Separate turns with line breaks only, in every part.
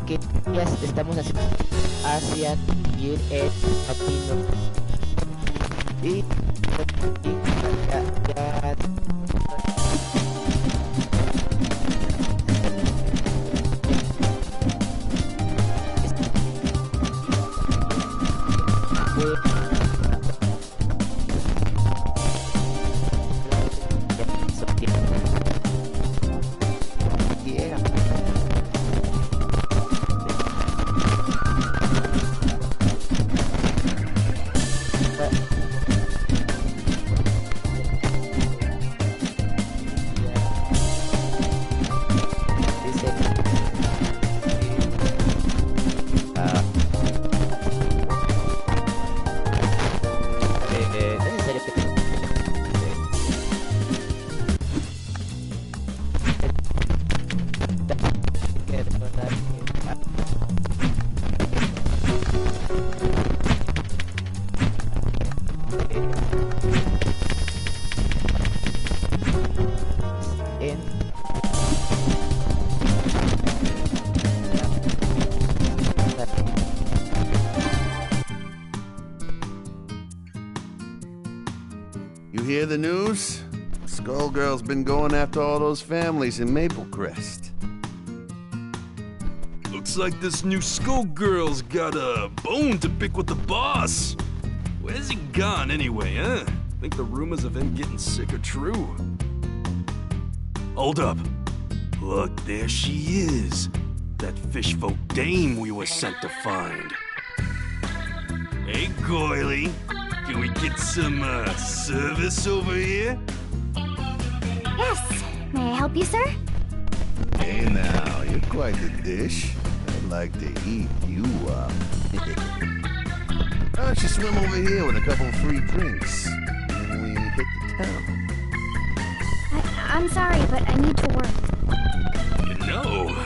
¿Qué días estamos haciendo hacia ir el platino? Y ya
You hear the news? Skullgirl's been going after all those families in Maple Crest.
Looks like this new Skullgirl's got a bone to pick with the boss. Where's he gone anyway, huh? Think the rumors of him getting sick are true? Hold up. Look, there she is. That fishfolk dame we were sent to find. Hey, Goily. Can we get some, service over here?
Yes. May I help you, sir?
Hey now, you're quite the dish. I'd like to eat you up. Why don't you swim over here with a couple of free drinks? And we hit the town.
I'm sorry, but I need to work.
You know,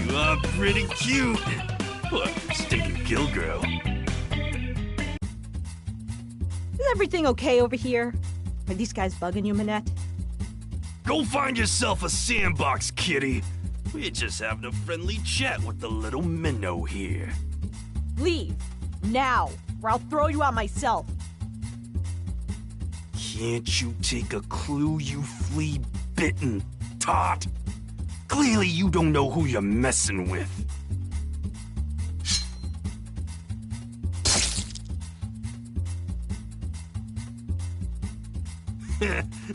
you are pretty cute. Look, stinking gill girl.
Is everything okay over here? Are these guys bugging you, Minette?
Go find yourself a sandbox, kitty. We're just having a friendly chat with the little minnow here.
Leave. Now, or I'll throw you out myself.
Can't you take a clue, you flea-bitten tot? Clearly you don't know who you're messing with.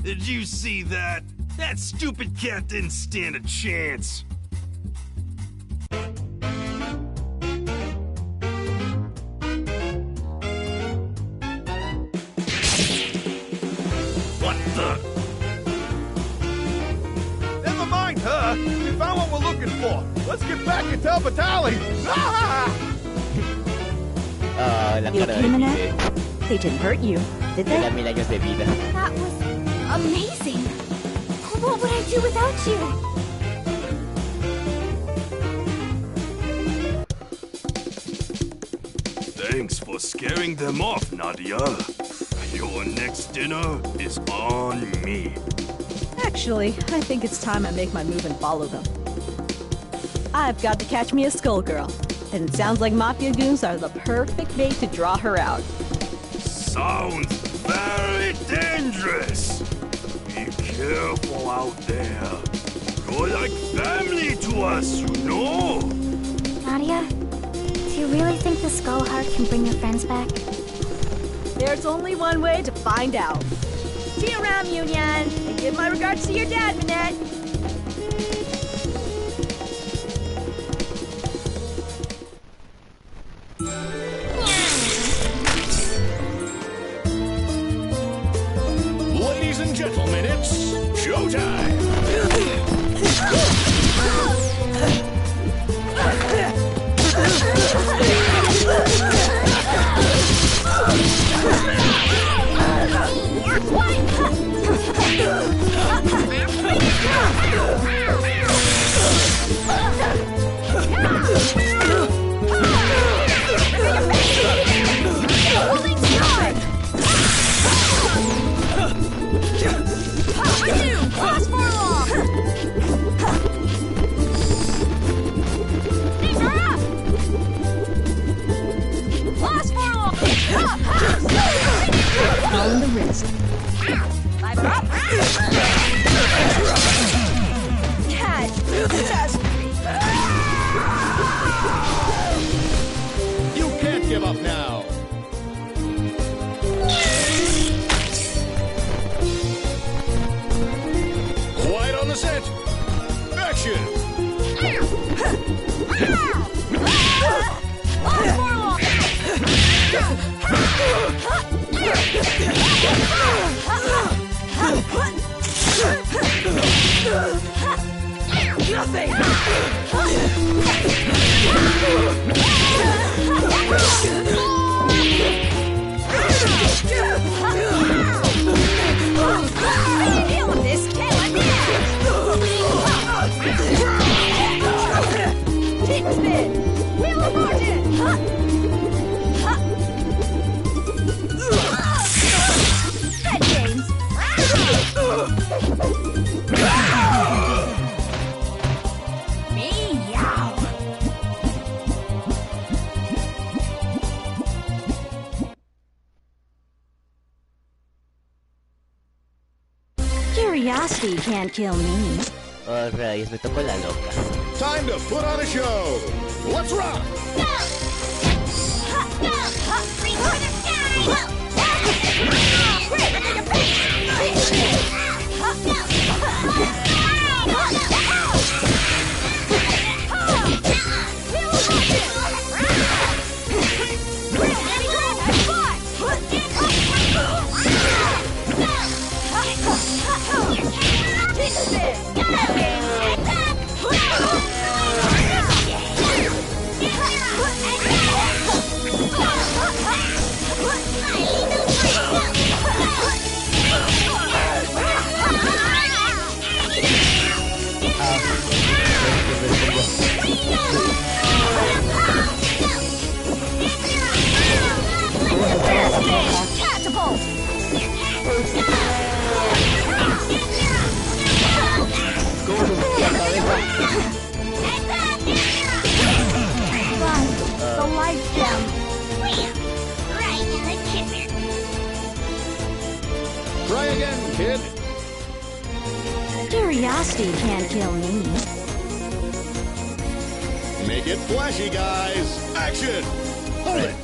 Did you see that? That stupid cat didn't stand a chance. What the?
Never mind her. We found what we're looking for. Let's get back and tell Batali.
la
You
cara
okay,
de
Minette?
Vive.
They didn't hurt you, did
Me da
they?
1000 años de vida.
That was amazing. What would I do without you?
Thanks for scaring them off, Nadia. Your next dinner is on me.
Actually, I think it's time I make my move and follow them. I've got to catch me a Skullgirl, and it sounds like Mafia goons are the perfect bait to draw her out.
Sounds very dangerous. Be careful out there. You're like family to us, you know.
Nadia, do you really think the Skull Heart can bring your friends back?
There's only one way to find out. See you around, Union, and give my regards to your dad, Minette.
Ladies and gentlemen, it's showtime.
Light her up. Catastrophe.
You can't give up now. Quiet on the set. Action.
Nothing. Deal with this killing Tick spin. Wheel of fortune. Red James. Meow. Curiosity can't kill me.
Oh, rayos, me tocó la loca.
Time to put on a show. Let's rock.
Catapult! The life gem.
Right in the kisser.
Try again, kid.
Curiosity can't kill me.
Make it flashy, guys. Action. Hold it.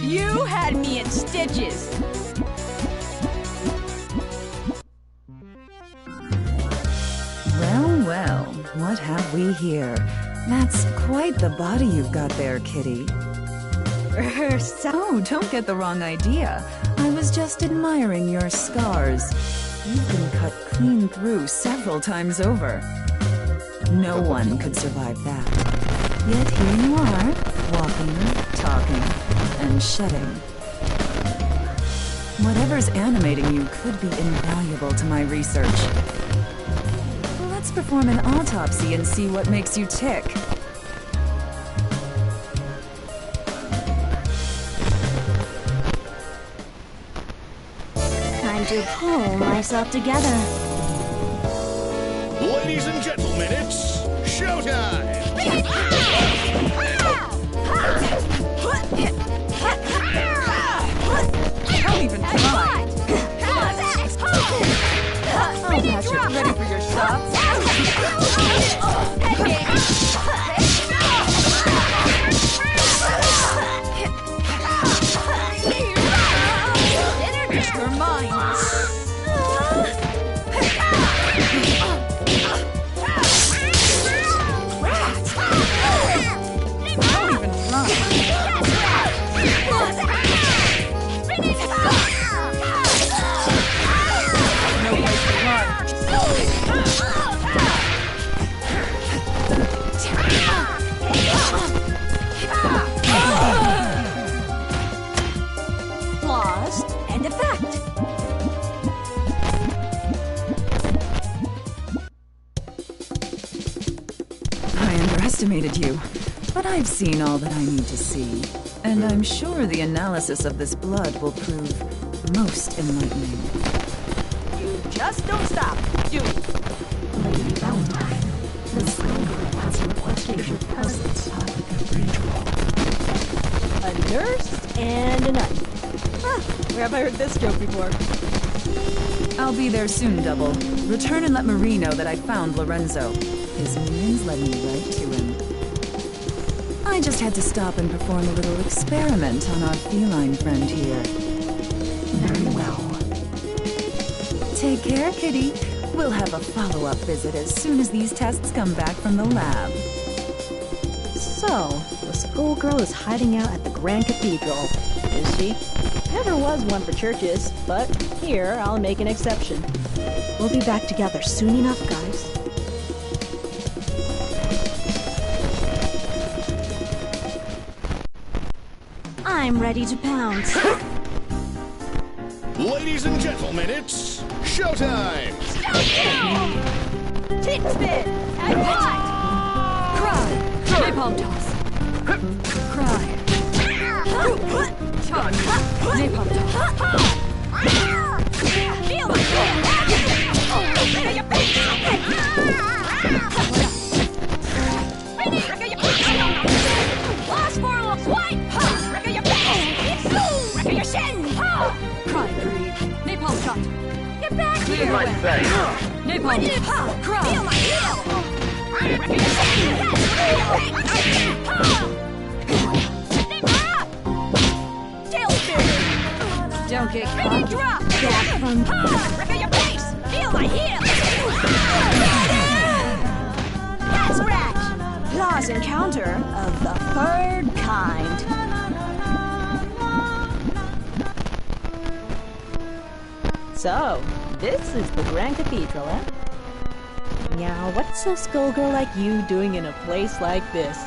You had me in stitches.
Well, well, what have we here? That's quite the body you've got there, kitty. Oh, don't get the wrong idea. I was just admiring your scars. You've been cut clean through several times over. No one could survive that. Yet here you are, walking, talking, and shedding. Whatever's animating you could be invaluable to my research. Let's perform an autopsy and see what makes you tick.
Time to pull myself together.
Ladies and gentlemen, it's showtime.
Don't even try. I'll patch it ready for your shots. You're mine. Don't even run. No place to run.
Lost and effect.
I underestimated you, but I've seen all that I need to see. And I'm sure the analysis of this blood will prove most enlightening.
You just don't stop, do it.
Lady Valentine, the skullgirl has requested your presence at the cathedral.
A nurse and a nun. Huh, where have I heard this joke before?
I'll be there soon, Double. Return and let Marie know that I found Lorenzo. His minions led me right to him. I just had to stop and perform a little experiment on our feline friend here.
Very well.
Take care, Kitty. We'll have a follow-up visit as soon as these tests come back from the lab.
So, the skullgirl is hiding out at the Grand Cathedral, is she? Never was one for churches, but here I'll make an exception. We'll be back together soon enough, guys. I'm ready to pounce.
Ladies and gentlemen, it's showtime!
Tip spin! And what? Cry! Napalm toss! Cry! Chug! Napalm toss! Feel my Lost for a swipe! Wreck your face! Wreck your shin! Cry, Creed! Napalm shot! Get back here! Napalm! Cry! Feel my heel! Wreck your shin! Tailspin! Don't get caught! Drop! Back from... Wreck your face! Feel my heel! That's right! Claws encounter of the third kind. So, this is the Grand Cathedral, eh? Now, what's a skullgirl like you doing in a place like this?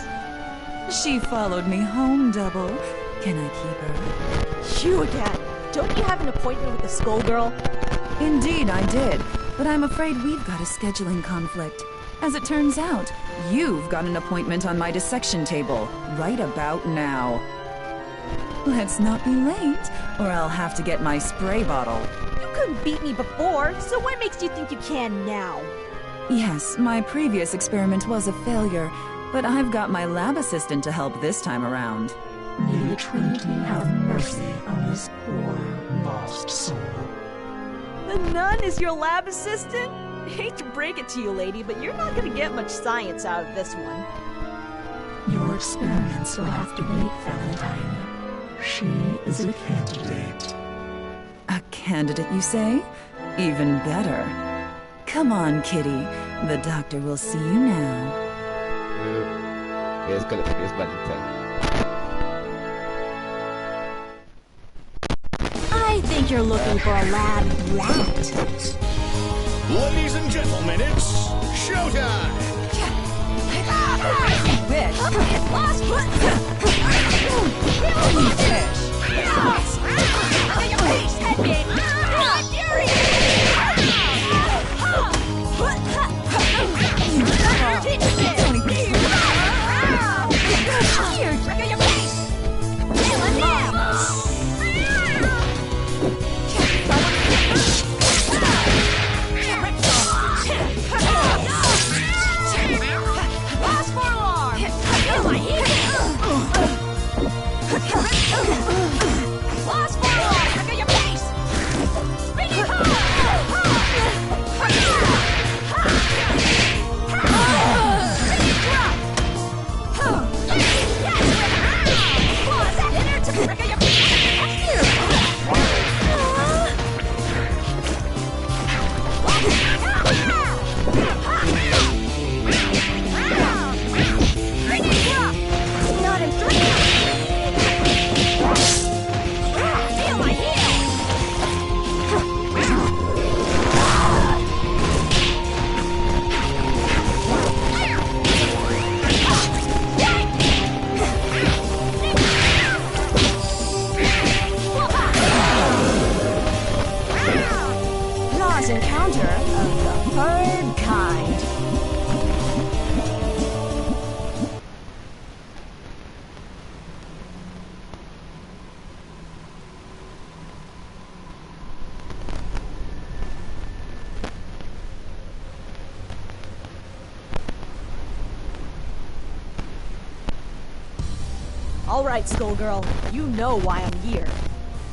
She followed me home, Double. Can I keep her?
You again! Don't you have an appointment with the skullgirl?
Indeed, I did. But I'm afraid we've got a scheduling conflict. As it turns out, you've got an appointment on my dissection table, right about now. Let's not be late, or I'll have to get my spray bottle.
You couldn't beat me before, so what makes you think you can now?
Yes, my previous experiment was a failure, but I've got my lab assistant to help this time around.
May the Trinity have mercy on this poor, lost soul.
The nun is your lab assistant? Hate to break it to you, lady, but you're not gonna get much science out of this one.
Your experiments will have to wait, Valentine. She is a candidate.
A candidate, you say? Even better. Come on, Kitty. The doctor will see you now.
Es que lo que es Valentine.
I think you're looking for a lab rat.
Ladies and gentlemen, it's showtime!
Bitch! Lost foot! Alright, Skullgirl, you know why I'm here.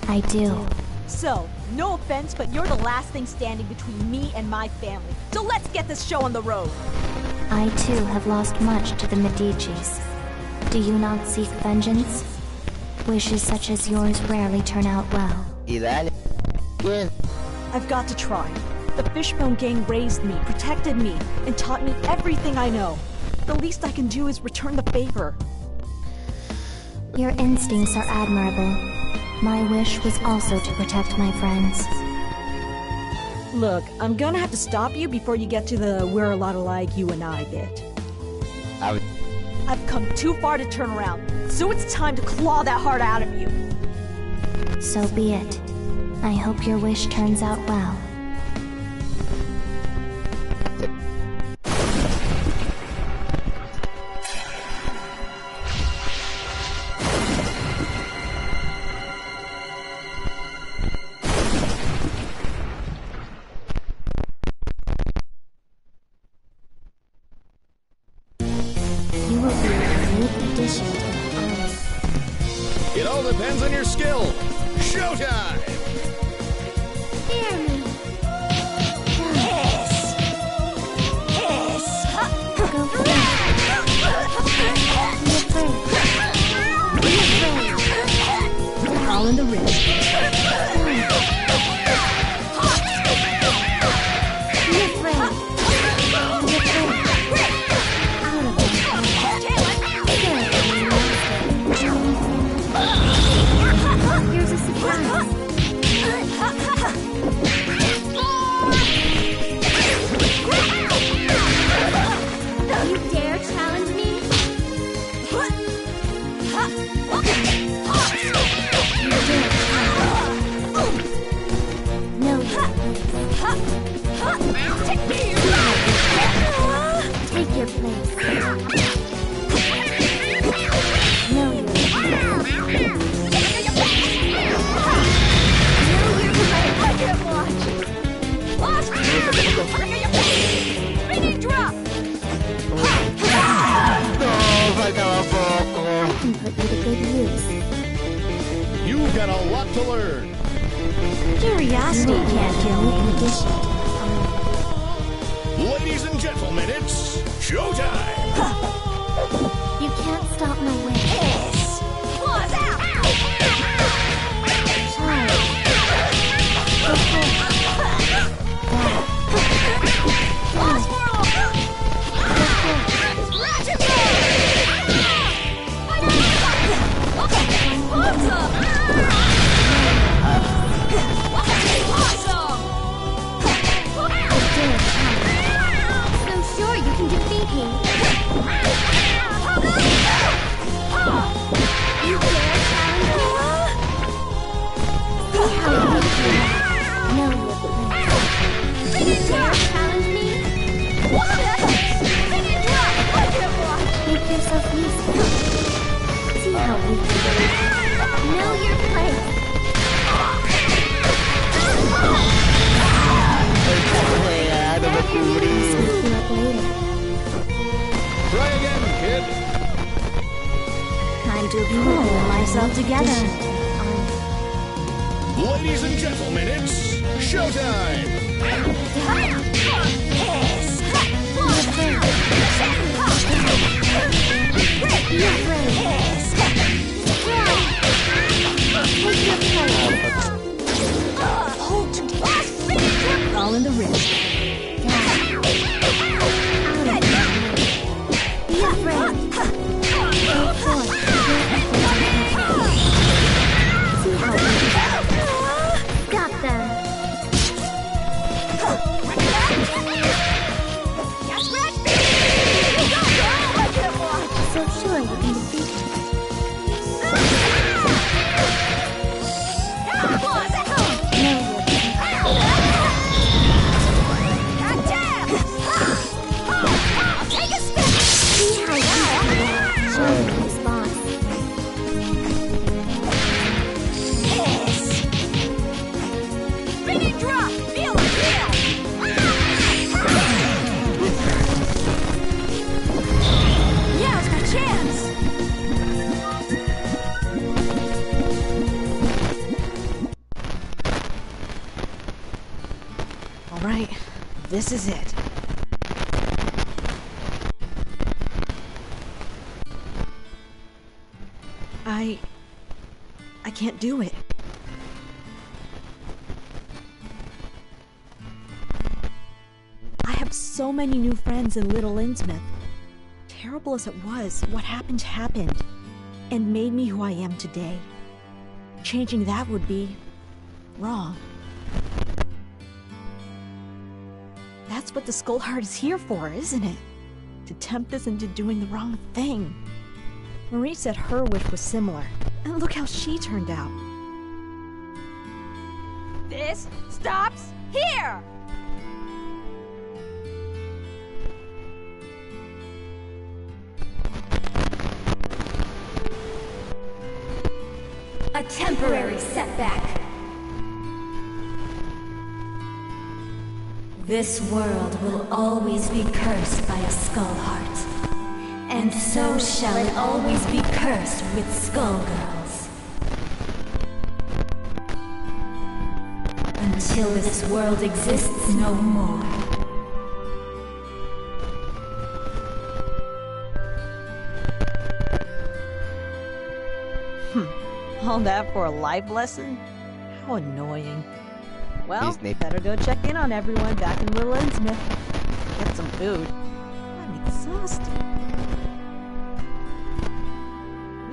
I do.
So, no offense, but you're the last thing standing between me and my family. So let's get this show on the road.
I too have lost much to the Medicis. Do you not seek vengeance? Wishes such as yours rarely turn out well.
Y dale. Bien.
I've got to try. The Fishbone Gang raised me, protected me, and taught me everything I know. The least I can do is return the favor.
Your instincts are admirable. My wish was also to protect my friends.
Look, I'm gonna have to stop you before you get to the we're a lot alike you and I bit. I've come too far to turn around, so it's time to claw that heart out of you.
So be it. I hope your wish turns out well. You will be a unique addition to the army.
It all depends on your skill. Showtime!
Hear me.
Hiss! Hiss!
Go for it. Be afraid. Be afraid.
All in the wrist.
Be afraid. Be afraid. Out of it. Here's a surprise. You dare challenge me? You dare. No, take your place. No,
Faltaba poco.
I can put you to good use.
You've got a lot to learn.
Curiosity can't kill me.
In addition,
Ladies and gentlemen, it's showtime!
you can't stop my way.
Hiss! Claws out!
Child. Go forth.
Claws whirl!
So sure you can defeat me. You dare challenge me? See how you feel. No, you dare challenge me? Make yourself useful. See how we feel. Know your place.
Juega, no me cubrí.
Speak you up later.
Try again, kid.
Time to pull myself together.
Ladies and gentlemen, it's showtime!
Hiss!
Be afraid.
Hiss!
Take your place.
All in the wrist.
Be afraid. Go forth. See how we do. Got them.
this is it. I can't do it. I have so many new friends in Little Innsmouth. Terrible as it was, what happened happened, and made me who I am today. Changing that would be wrong. That's what the Skull Heart is here for, isn't it? To tempt us into doing the wrong thing. Marie said her wish was similar, and look how she turned out.
This stops here!
A temporary setback. This world will always be cursed by a skull heart. And so shall it always be cursed with skullgirls. Until this world exists no more.
All that for a life lesson? How annoying. Well,
Disney.
better go check in on everyone back in Little Innsmouth. Get some food. I'm exhausted.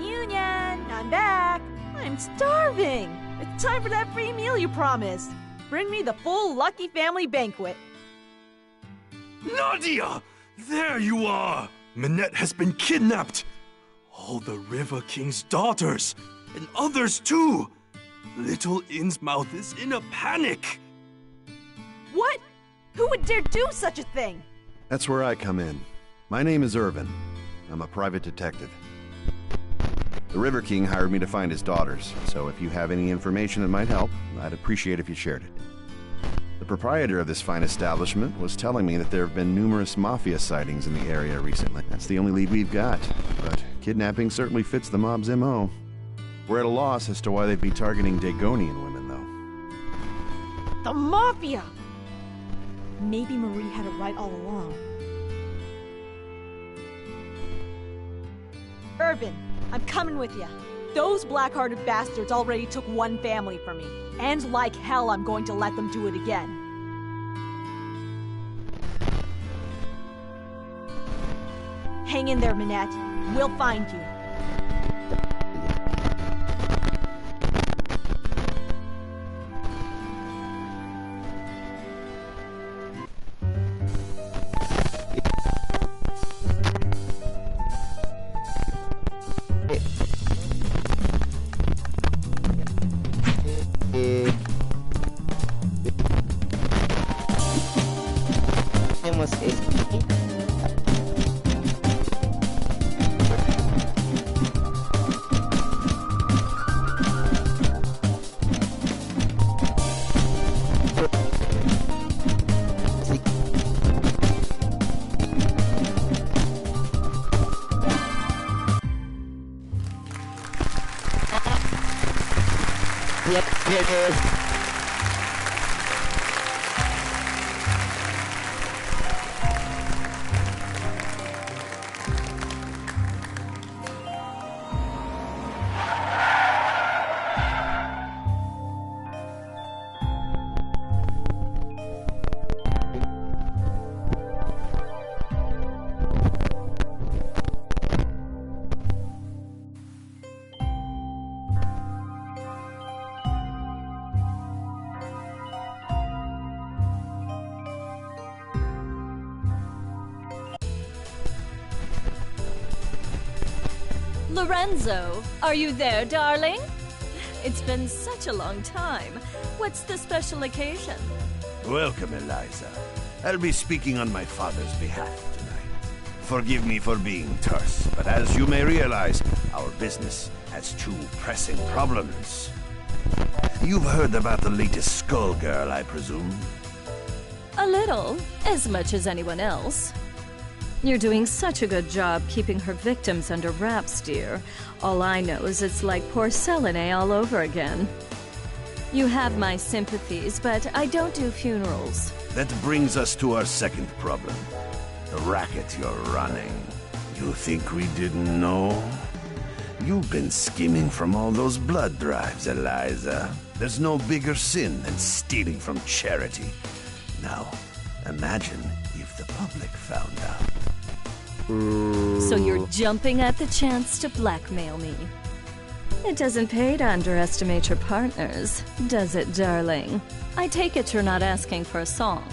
Union, I'm back. I'm starving. It's time for that free meal you promised. Bring me the full Lucky Family banquet.
Nadia! There you are! Minette has been kidnapped! All the River King's daughters! And others too! Little Innsmouth is in a panic!
What? Who would dare do such a thing?
That's where I come in. My name is Irvin. I'm a private detective. The River King hired me to find his daughters, so if you have any information that might help, I'd appreciate if you shared it. The proprietor of this fine establishment was telling me that there have been numerous mafia sightings in the area recently. That's the only lead we've got, but kidnapping certainly fits the mob's MO. We're at a loss as to why they'd be targeting Dagonian women, though.
The Mafia! Maybe Marie had it right all along. Irvin, I'm coming with you. Those black-hearted bastards already took one family from me. And like hell, I'm going to let them do it again. Hang in there, Minette. We'll find you.
Hacemos esto. Yep, here it is.
Lorenzo, are you there, darling? It's been such a long time. What's the special occasion?
Welcome, Eliza. I'll be speaking on my father's behalf tonight. Forgive me for being terse, but as you may realize, our business has two pressing problems. You've heard about the latest skullgirl, I presume?
A little, as much as anyone else. You're doing such a good job keeping her victims under wraps, dear. All I know is it's like porcelain all over again. You have my sympathies, but I don't do funerals.
That brings us to our second problem. The racket you're running. You think we didn't know? You've been skimming from all those blood drives, Eliza. There's no bigger sin than stealing from charity. Now, imagine if the public found out.
So you're jumping at the chance to blackmail me. It doesn't pay to underestimate your partners, does it, darling? I take it you're not asking for a song.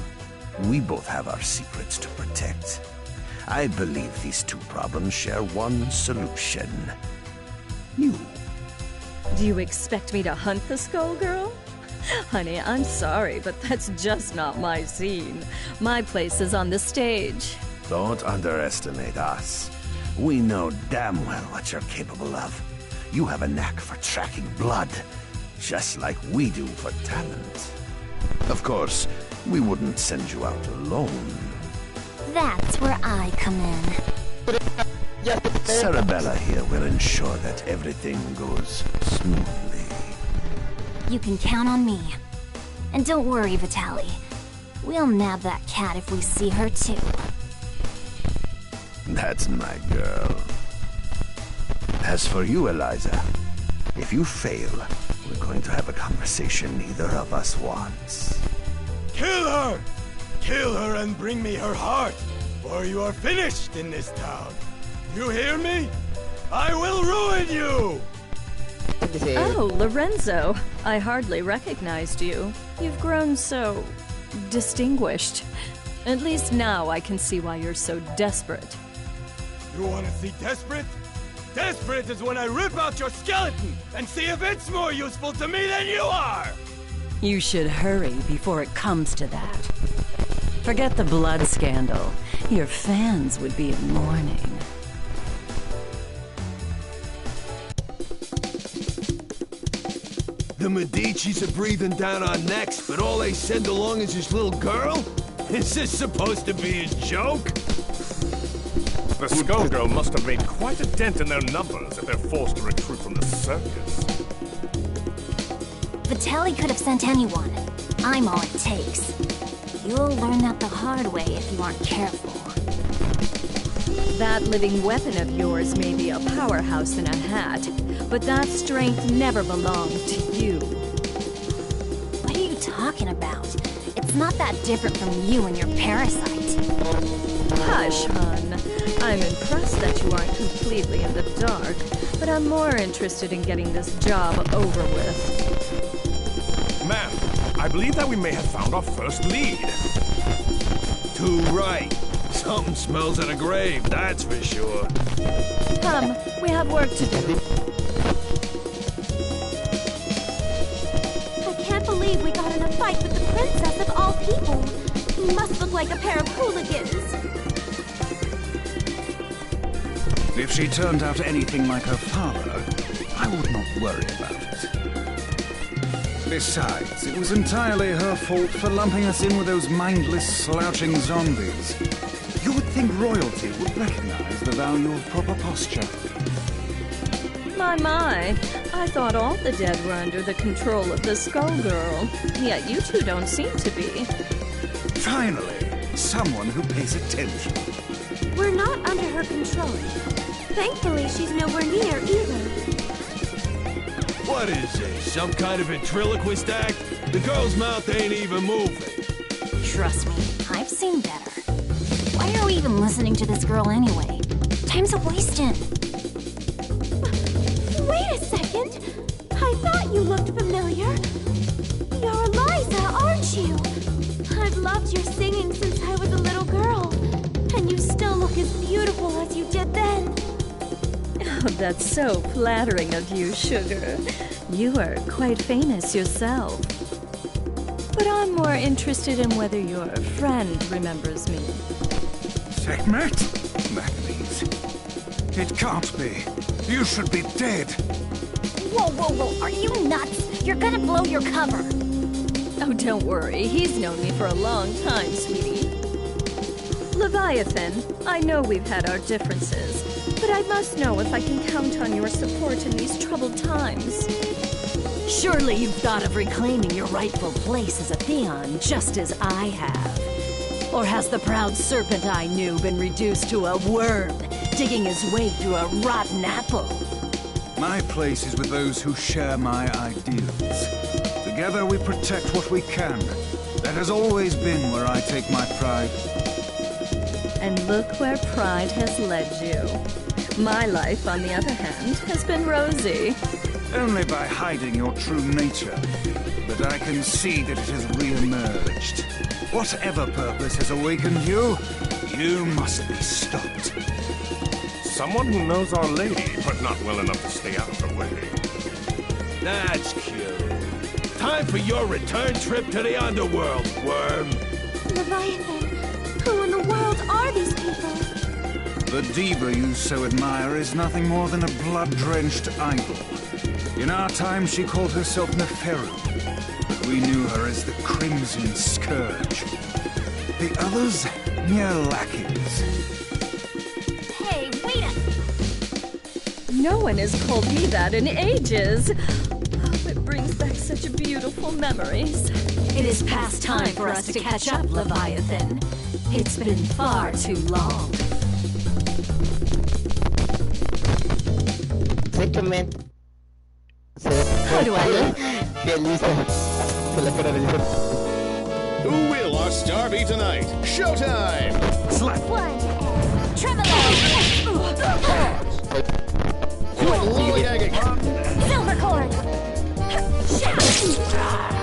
We both have our secrets to protect. I believe these two problems share one solution. You.
Do you expect me to hunt the skullgirl? Honey, I'm sorry, but that's just not my scene. My place is on the stage.
Don't underestimate us. We know damn well what you're capable of. You have a knack for tracking blood, just like we do for talent. Of course, we wouldn't send you out alone.
That's where I come in.
Sarabella here will ensure that everything goes smoothly.
You can count on me. And don't worry, Vitaly. We'll nab that cat if we see her too.
That's my girl. As for you, Eliza, if you fail, we're going to have a conversation neither of us wants.
Kill her! Kill her and bring me her heart, or you are finished in this town. You hear me? I will ruin you!
Oh, Lorenzo. I hardly recognized you. You've grown so... distinguished. At least now I can see why you're so desperate.
You want to see desperate? Desperate is when I rip out your skeleton and see if it's more useful to me than you are!
You should hurry before it comes to that. Forget the blood scandal. Your fans would be in mourning.
The Medicis are breathing down our necks, but all they send along is this little girl? Is this supposed to be a joke?
The skullgirl must have made quite a dent in their numbers if they're forced to recruit from the circus.
Vitaly could have sent anyone. I'm all it takes. You'll learn that the hard way if you aren't careful.
That living weapon of yours may be a powerhouse in a hat, but that strength never belonged to you.
What are you talking about? It's not that different from you and your parasite.
Hush, hon. I'm impressed that you aren't completely in the dark, but I'm more interested in getting this job over with.
Ma'am, I believe that we may have found our first lead.
Too right. Something smells at a grave, that's for sure.
Come, we have work to do.
I can't believe we got in a fight with the princess of all people. You must look like a pair of hooligans.
If she turned out anything like her father, I would not worry about it. Besides, it was entirely her fault for lumping us in with those mindless, slouching zombies. You would think royalty would recognize the value of proper posture.
My, I thought all the dead were under the control of the skullgirl, yet you two don't seem to be.
Finally, someone who pays attention.
We're not under her control. Thankfully, she's nowhere near either.
What is this, some kind of ventriloquist act? The girl's mouth ain't even moving.
Trust me, I've seen better. Why are we even listening to this girl anyway? Time's a-wasting.
Wait a second! I thought you looked familiar. You're Eliza, aren't you? I've loved your singing since I was a little girl. And you still look as beautiful as you did then.
Oh, that's so flattering of you, sugar. You are quite famous yourself. But I'm more interested in whether your friend remembers me.
Sekhmet? Magnes. It can't be. You should be dead.
Whoa, whoa, whoa, are you nuts? You're gonna blow your cover.
Oh, don't worry. He's known me for a long time, sweetie. Leviathan, I know we've had our differences, but I must know if I can count on your support in these troubled times.
Surely you've thought of reclaiming your rightful place as a Theon, just as I have. Or has the proud serpent I knew been reduced to a worm, digging his way through a rotten apple?
My place is with those who share my ideals. Together we protect what we can. That has always been where I take my pride.
And look where pride has led you. My life, on the other hand, has been rosy.
Only by hiding your true nature. But I can see that it has re-emerged. Whatever purpose has awakened you, you must be stopped.
Someone who knows Our Lady, but not well enough to stay out of her way.
That's cute. Time for your return trip to the underworld, worm.
Leviathan, who in the world are these people?
The diva you so admire is nothing more than a blood-drenched idol. In our time, she called herself Neferu, but we knew her as the Crimson Scourge. The others, mere lackeys.
Hey, wait a...
No one has called me that in ages. Oh, it brings back such beautiful memories.
It is past time for us to catch up, Leviathan. It's been far too long.
Exactamente.
How do I look?
Feliz con la cara de
Who will our star be tonight? Showtime!
One, tremolo!
Quit lollygagging!
Silver cord! Cerebella!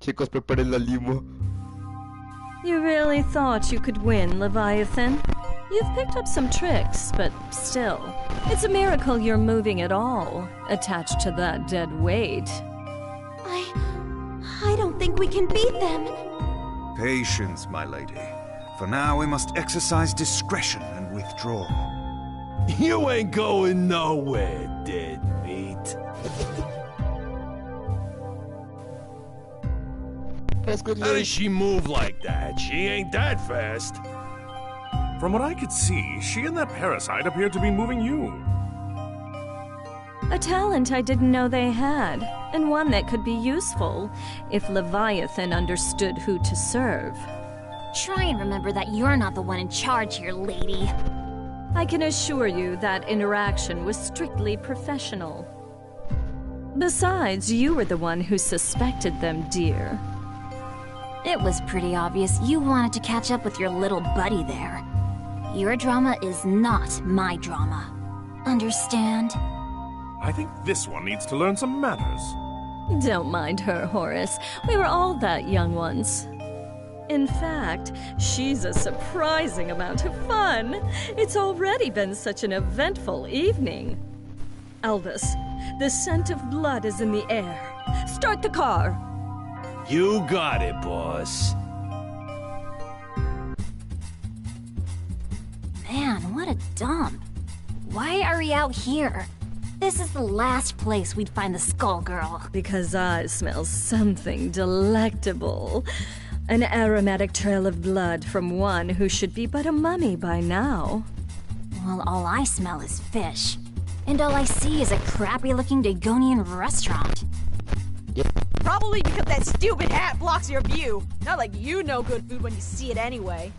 Chicos, preparen la limo.
You really thought you could win, Leviathan? You've picked up some tricks, but still, it's a miracle you're moving at all, attached to that dead weight.
I don't think we can beat them.
Patience, my lady. For now, we must exercise discretion and withdraw.
You ain't going nowhere, dead meat. How does she move like that? She ain't that fast.
From what I could see, she and that parasite appeared to be moving you.
A talent I didn't know they had, and one that could be useful if Leviathan understood who to serve.
Try and remember that you're not the one in charge here, lady.
I can assure you that interaction was strictly professional. Besides, you were the one who suspected them, dear.
It was pretty obvious you wanted to catch up with your little buddy there. Your drama is not my drama. Understand?
I think this one needs to learn some manners.
Don't mind her, Horace. We were all that young once. In fact, she's a surprising amount of fun. It's already been such an eventful evening. Elvis, the scent of blood is in the air. Start the car!
You got it, boss.
Man, what a dump. Why are we out here? This is the last place we'd find the skullgirl.
Because I smell something delectable. An aromatic trail of blood from one who should be but a mummy by now.
Well, all I smell is fish. And all I see is a crappy-looking Dagonian restaurant.
Yep.
Probably because that stupid hat blocks your view. Not like you know good food when you see it anyway.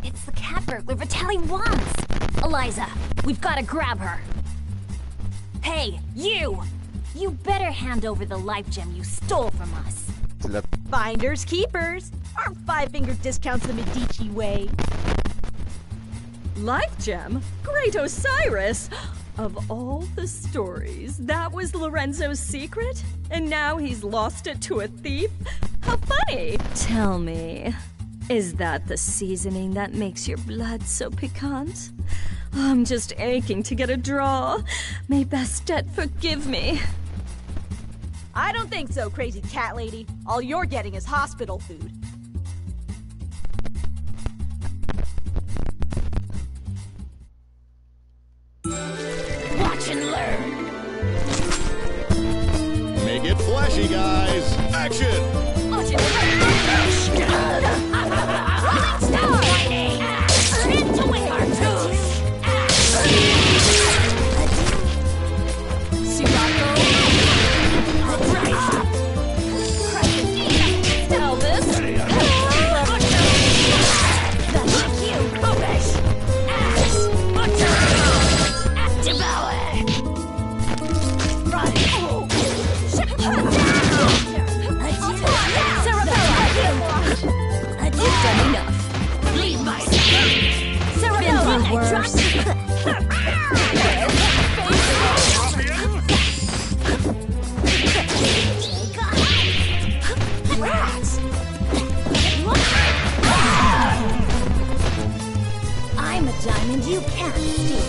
It's the cat burglar Vitaly wants! Eliza, we've gotta grab her. Hey, you! You better hand over the life gem you stole from us.
Finders keepers. Aren't 5-finger discounts the Medici way?
Life gem? Great Osiris! Of all the stories, that was Lorenzo's secret? And now he's lost it to a thief? How funny! Tell me, is that the seasoning that makes your blood so piquant? I'm just aching to get a draw. May Bastet forgive me.
I don't think so, crazy cat lady. All you're getting is hospital food.
Watch and learn!
Make it flashy, guys! Action!
Watch and learn! Rolling star! Turn into a cartoon! Sirocco! Elvis! That's cute! Rubbish! Ass! Butcher! Devour! Run! You've done enough. Leave my Sarabella, worse. I'm a diamond you can't steal.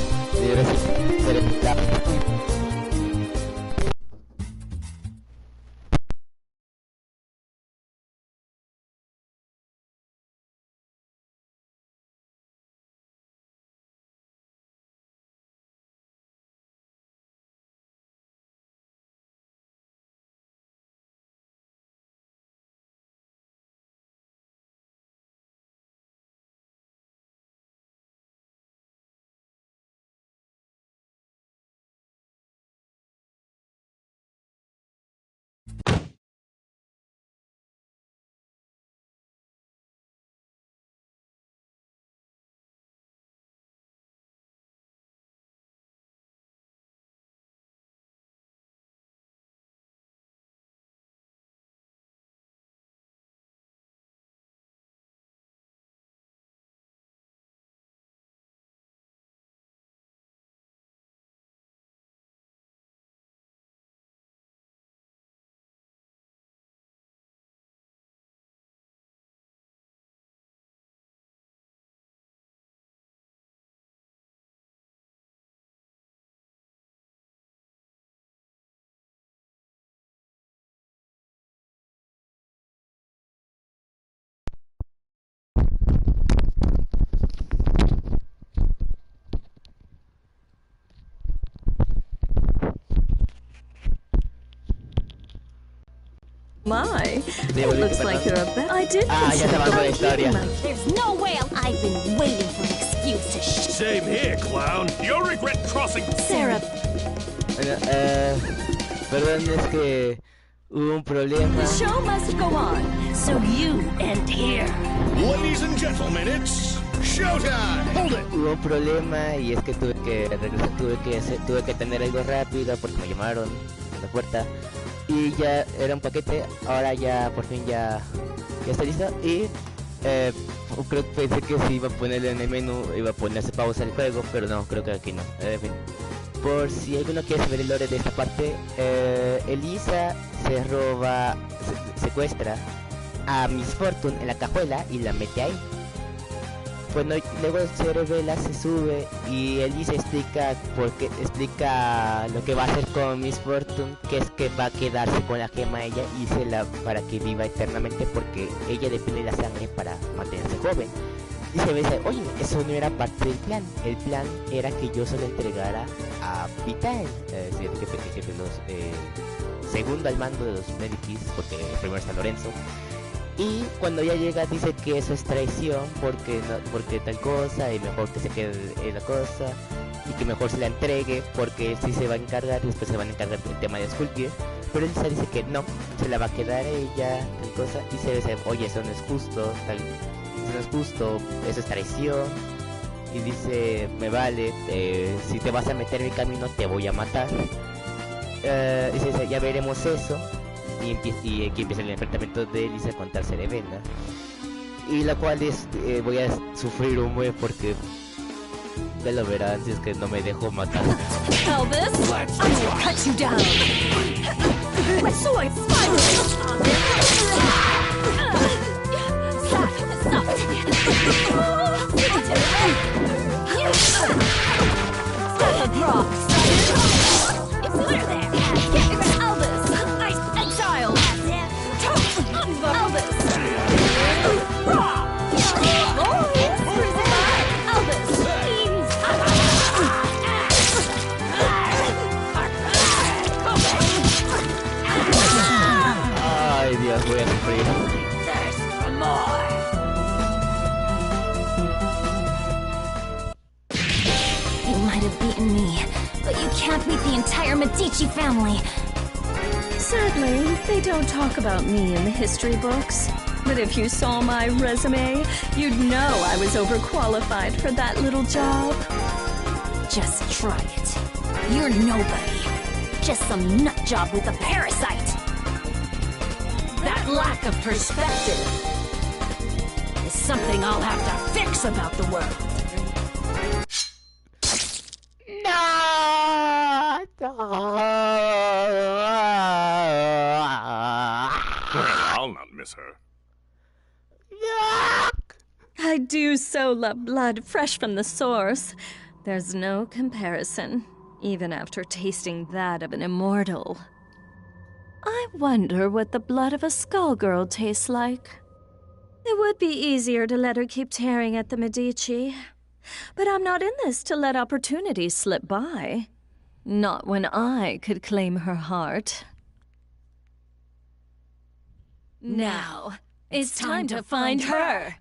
My, it looks like you're a bet. I did
ya se avanzó la historia.
There's no way I've been waiting for an excuse to
Same here, clown. You'll regret crossing.
Sarah.
Bueno, perdón, es que hubo un problema.
The show must go on, so you end here.
Ladies and gentlemen, it's showtime! Hold it!
Hubo un problema y es que tuve que regresar, tuve que atender algo rápido porque me llamaron a la puerta. Y ya era un paquete, ahora ya por fin ya está listo. Y creo que pensé que si iba a ponerle en el menú, iba a ponerse pausa el juego, pero no, creo que aquí no. En fin, por si alguno quiere saber el lore de esta parte, Elisa secuestra a Miss Fortune en la cajuela y la mete ahí. Bueno, luego se revela, se sube y Elisa explica lo que va a hacer con Miss Fortune, que es que va a quedarse con la gema ella y para que viva eternamente, porque ella depende de la sangre para mantenerse joven. Y se dice, oye, eso no era parte del plan. El plan era que yo se lo entregara a Vital, es decir, que segundo al mando de los Medicis, porque primero está Lorenzo. Y cuando ya llega dice que eso es traición porque tal cosa y mejor que se quede la cosa y que mejor se la entregue porque él sí se va a encargar y después se van a encargar del tema de skullgirl. pero Elisa dice que no, se la va a quedar ella, tal cosa. Dice, oye, eso no es justo, eso no es justo, eso es traición. Y dice, me vale, si te vas a meter en mi camino te voy a matar. Dice, ya veremos eso. Y aquí empieza el enfrentamiento de Elisa contra el Cerebela. Y la cual es, voy a sufrir un buen porque ya lo verán si es que no me dejo matar.
Elvis, I'm gonna cut you down. Sword Step across. It's clear there. Get rid of Elvis. Ice exile. Elvis.
Ay, Dios, voy a sufrir.
You might have beaten me, but you can't beat the entire Medici family.
Sadly, they don't talk about me in the history books. But if you saw my resume, you'd know I was overqualified for that little job.
Just try it. You're nobody. Just some nut job with a parasite. That lack of perspective is something I'll have to fix about the world.
I'll not miss her.
I do so love blood fresh from the source. There's no comparison, even after tasting that of an immortal. I wonder what the blood of a skullgirl tastes like. It would be easier to let her keep tearing at the Medici. But I'm not in this to let opportunities slip by. Not when I could claim her heart.
Now, it's time to find her.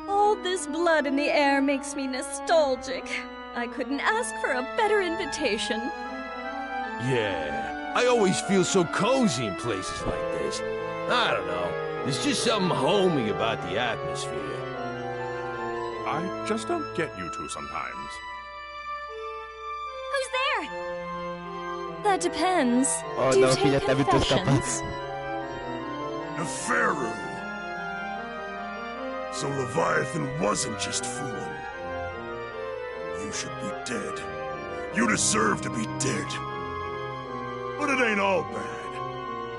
All this blood in the air makes me nostalgic. I couldn't ask for a better invitation.
Yeah, I always feel so cozy in places like this. I don't know. There's just something homey about the atmosphere.
I just don't get you two sometimes.
Who's there?
That depends.
Oh,
Do you
no,
take
Pila, tú
confessions?
Neferu. So Leviathan wasn't just fooling. You should be dead. You deserve to be dead. But it ain't all bad.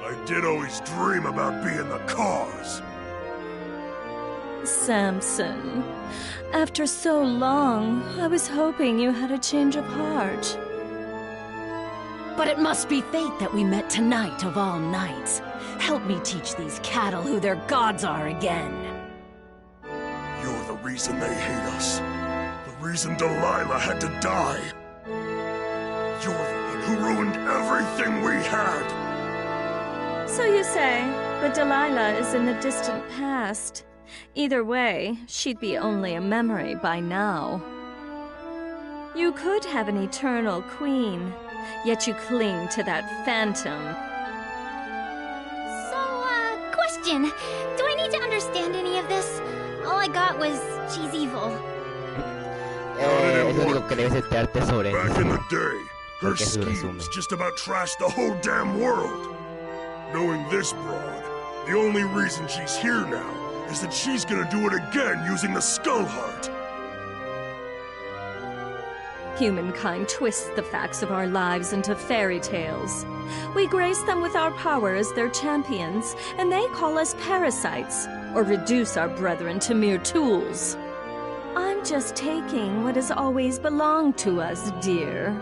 I did always dream about being the cause.
Samson, after so long, I was hoping you had a change of heart.
But it must be fate that we met tonight of all nights. Help me teach these cattle who their gods are again.
You're the reason they hate us. The reason Delilah had to die. You're the one who ruined everything we had.
So you say, but Delilah is in the distant past. Either way, she'd be only a memory by now. You could have an eternal queen, yet you cling to that phantom.
So, question. Do I need to understand any of this? All I got was she's evil.
Es lo único que debes enterarte sobre
Back in the day, her
Porque es su resumen.
schemes just about trashed the whole damn world. Knowing this broad, the only reason she's here now is that she's gonna do it again using the skull heart.
Humankind twists the facts of our lives into fairy tales. We grace them with our power as their champions, and they call us parasites, or reduce our brethren to mere tools. I'm just taking what has always belonged to us, dear.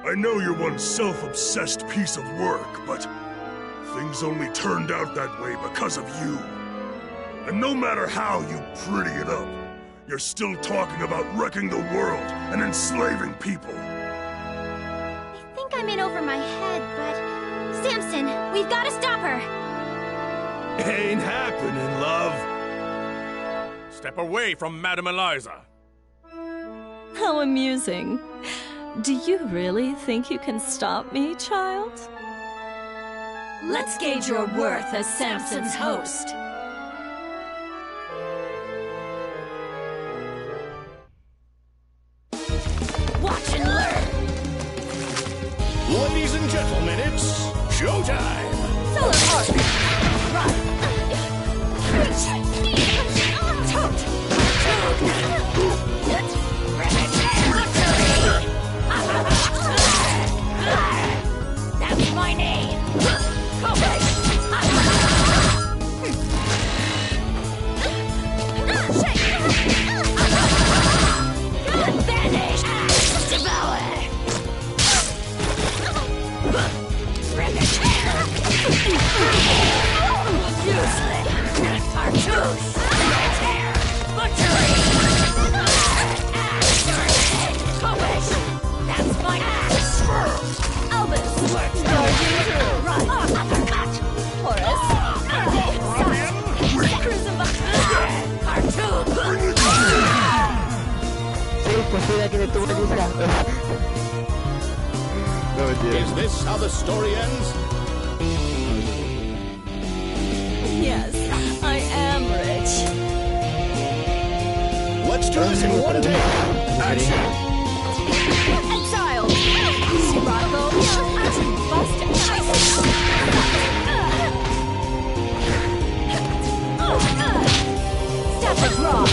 I know you're one self-obsessed piece of work, but things only turned out that way because of you. And no matter how you pretty it up, you're still talking about wrecking the world and enslaving people.
I think I'm in over my head, but... Samson, we've got to stop her!
Ain't happening, love.
Step away from Madame Eliza.
How amusing. Do you really think you can stop me, child?
Let's gauge your worth as Samson's host. Watch and learn!
Ladies and gentlemen, it's showtime!
That's my name! Vanish! Devour! Useless! Cartouche! Tear! Butchery! Kovish! That's my axe! Elvis! Charging through! Run! Uppercut! Horace! Crucifix! Cartoon!
Is this how the story ends?
Yes, I am rich.
Let's do this in one take. Action!
Exile! Sirocco! Busted! Step and draw!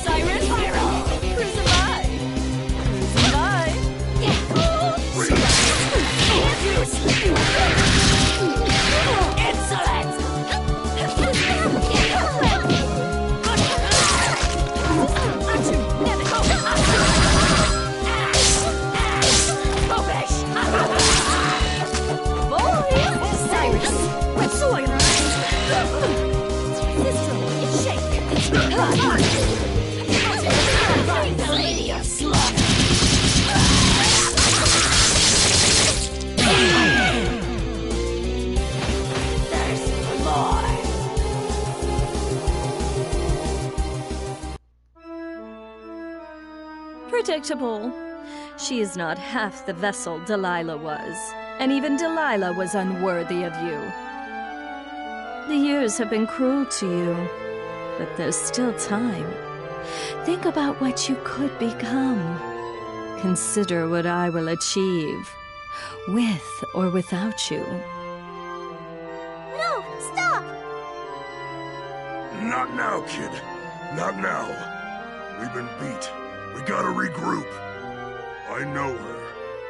Siren Pyro! Crucify! Crucify! Insolent! The lady of slaughter! There's more!
Predictable. She is not half the vessel Delilah was, and even Delilah was unworthy of you. The years have been cruel to you, but there's still time. Think about what you could become. Consider what I will achieve, with or without you.
No, stop!
Not now, kid. Not now. We've been beat. We gotta regroup. I know her.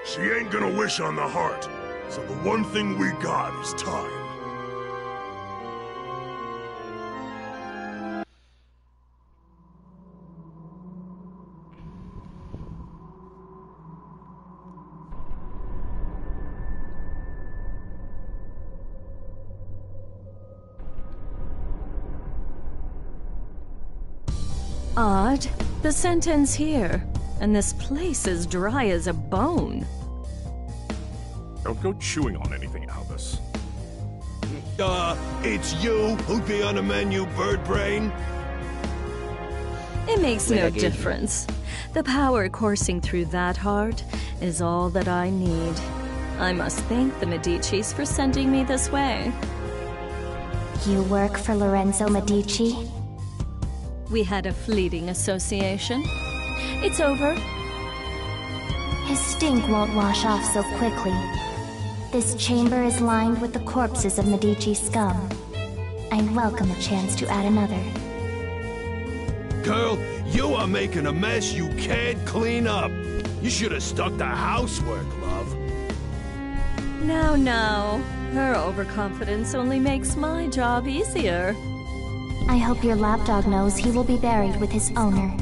She ain't gonna wish on the heart. So the one thing we got is time.
Odd. The scent ends here, and this place is dry as a bone.
Don't go chewing on anything, Albus.
It's you who'd be on the menu, bird brain?
It makes no difference. The power coursing through that heart is all that I need. I must thank the Medicis for sending me this way.
You work for Lorenzo Medici?
We had a fleeting association. It's over.
His stink won't wash off so quickly. This chamber is lined with the corpses of Medici scum. I'd welcome a chance to add another.
Girl, you are making a mess you can't clean up. You should have stuck to housework, love.
Now. Her overconfidence only makes my job easier.
I hope your lapdog knows he will be buried with his owner.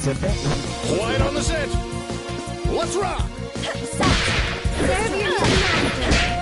¿Siempre?
Quiet on the set. Let's rock.
Serve your new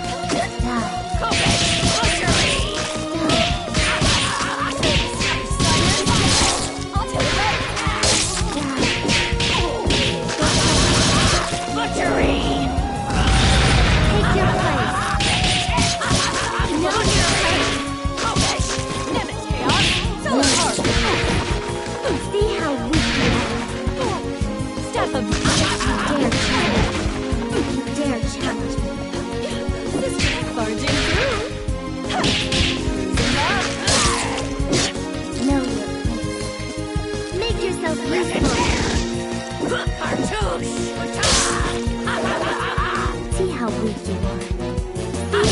see how weak you are.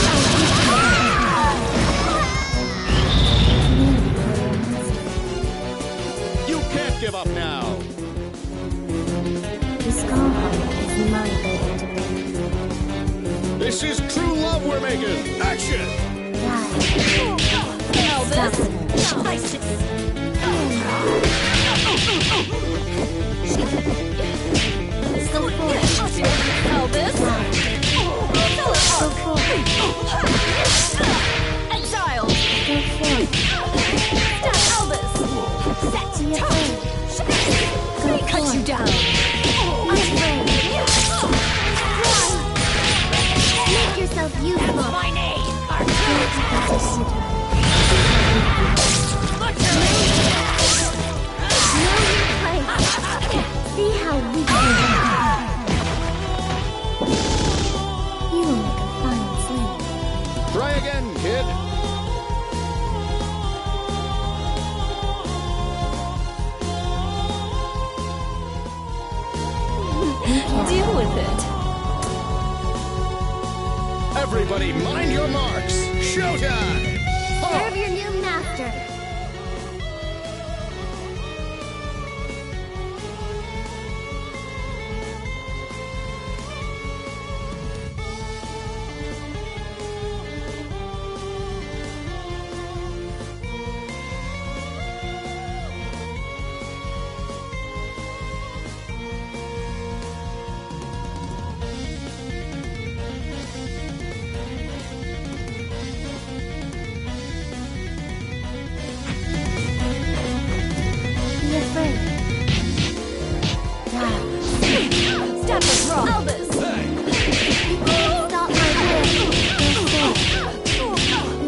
You can't give up now.
The skull heart is my baby to be.
This is true love we're making. Action!
Cut you down.
Make yourself useful.
That's my name.
See how weak you are. You will make a fine slave.
Try again, kid.
Deal with it.
Everybody, mind your marks. Showtime!
Serve your new master.
Step is wrong. Elvis.
Stop my way.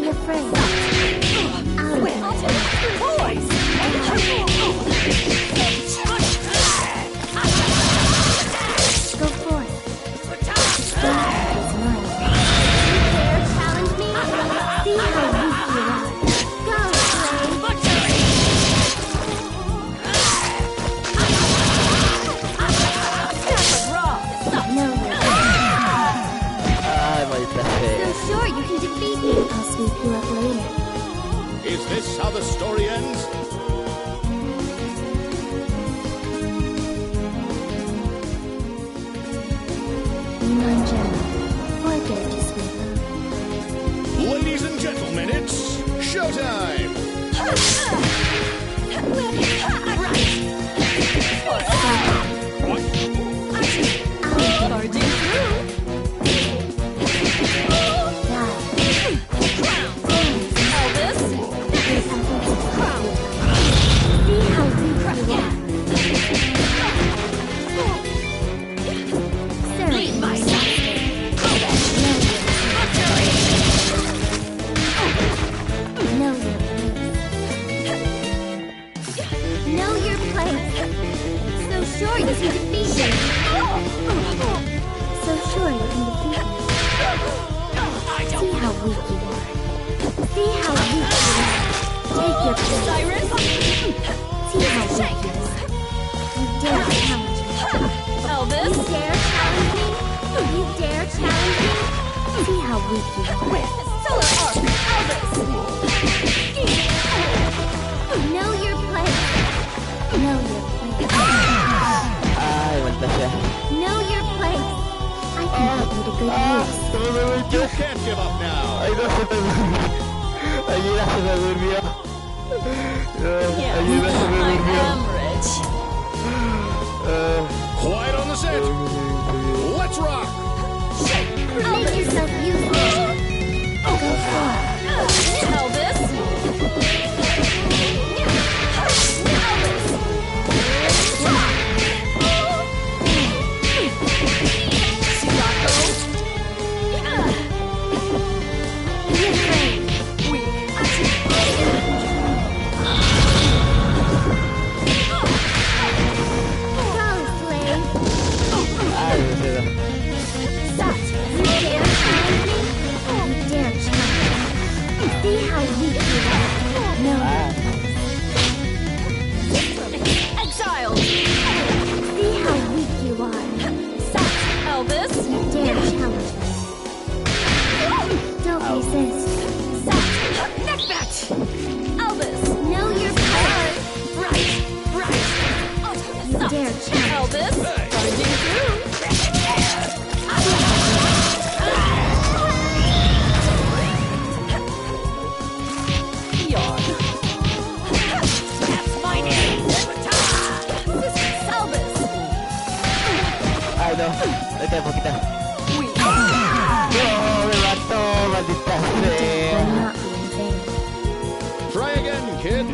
Be afraid. Out of it.
Boys.
Go forth. That is mine. Dare challenge me? See how weak you are. Go, slave.
Maldita sea.
So sure you can defeat me. I'll sweep you up later.
Is this how the story ends?
Manzana. Forget to sweep up.
Ladies and gentlemen, it's showtime!
Barging through. Elvis.
See how weak you are.
Lead my
Know your place. So sure you can defeat me. So sure you can defeat me. See how weak you are. See how weak you are. Take your place.
Cyrus.
See how weak you are. You dare challenge me.
Elvis.
You dare challenge me. You dare challenge me. See how weak you are.
Solar Arc. Elvis.
Know your place. Know your place.
Ay, maldita sea.
Know your place. I can put you to good use.
You can't give up now!
Ay, no se me durmió. Ayuda, se me durmió.
Yes,
Ayuda, se me
I
durmió.
am rich.
Quiet on the set. Let's rock.
Make yourself useful. Go for it.
Elvis.
Exiled! See how weak you are.
Elvis!
Dare challenge me. Don't resist.
Neckbat! Elvis!
Know your power.
Right!
You dare challenge
Elvis! Finding through! Yawn. That's my name! Elvis!
Ay, no. Vete un poquito. No, me mató, maldita sea.
Try again, kid.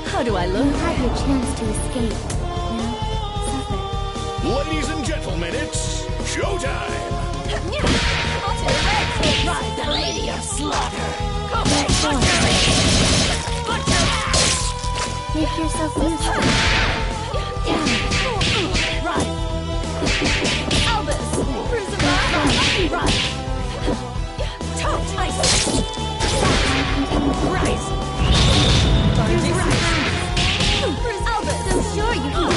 How do I look?
You had your chance to escape. Now, suffer.
Ladies and gentlemen, it's showtime.
Ride the Lady of Slaughter. Go back,
Make yourself useful.
Run.
Elvis!
Run. Tote. Rise.
Elvis, I'm sure you can.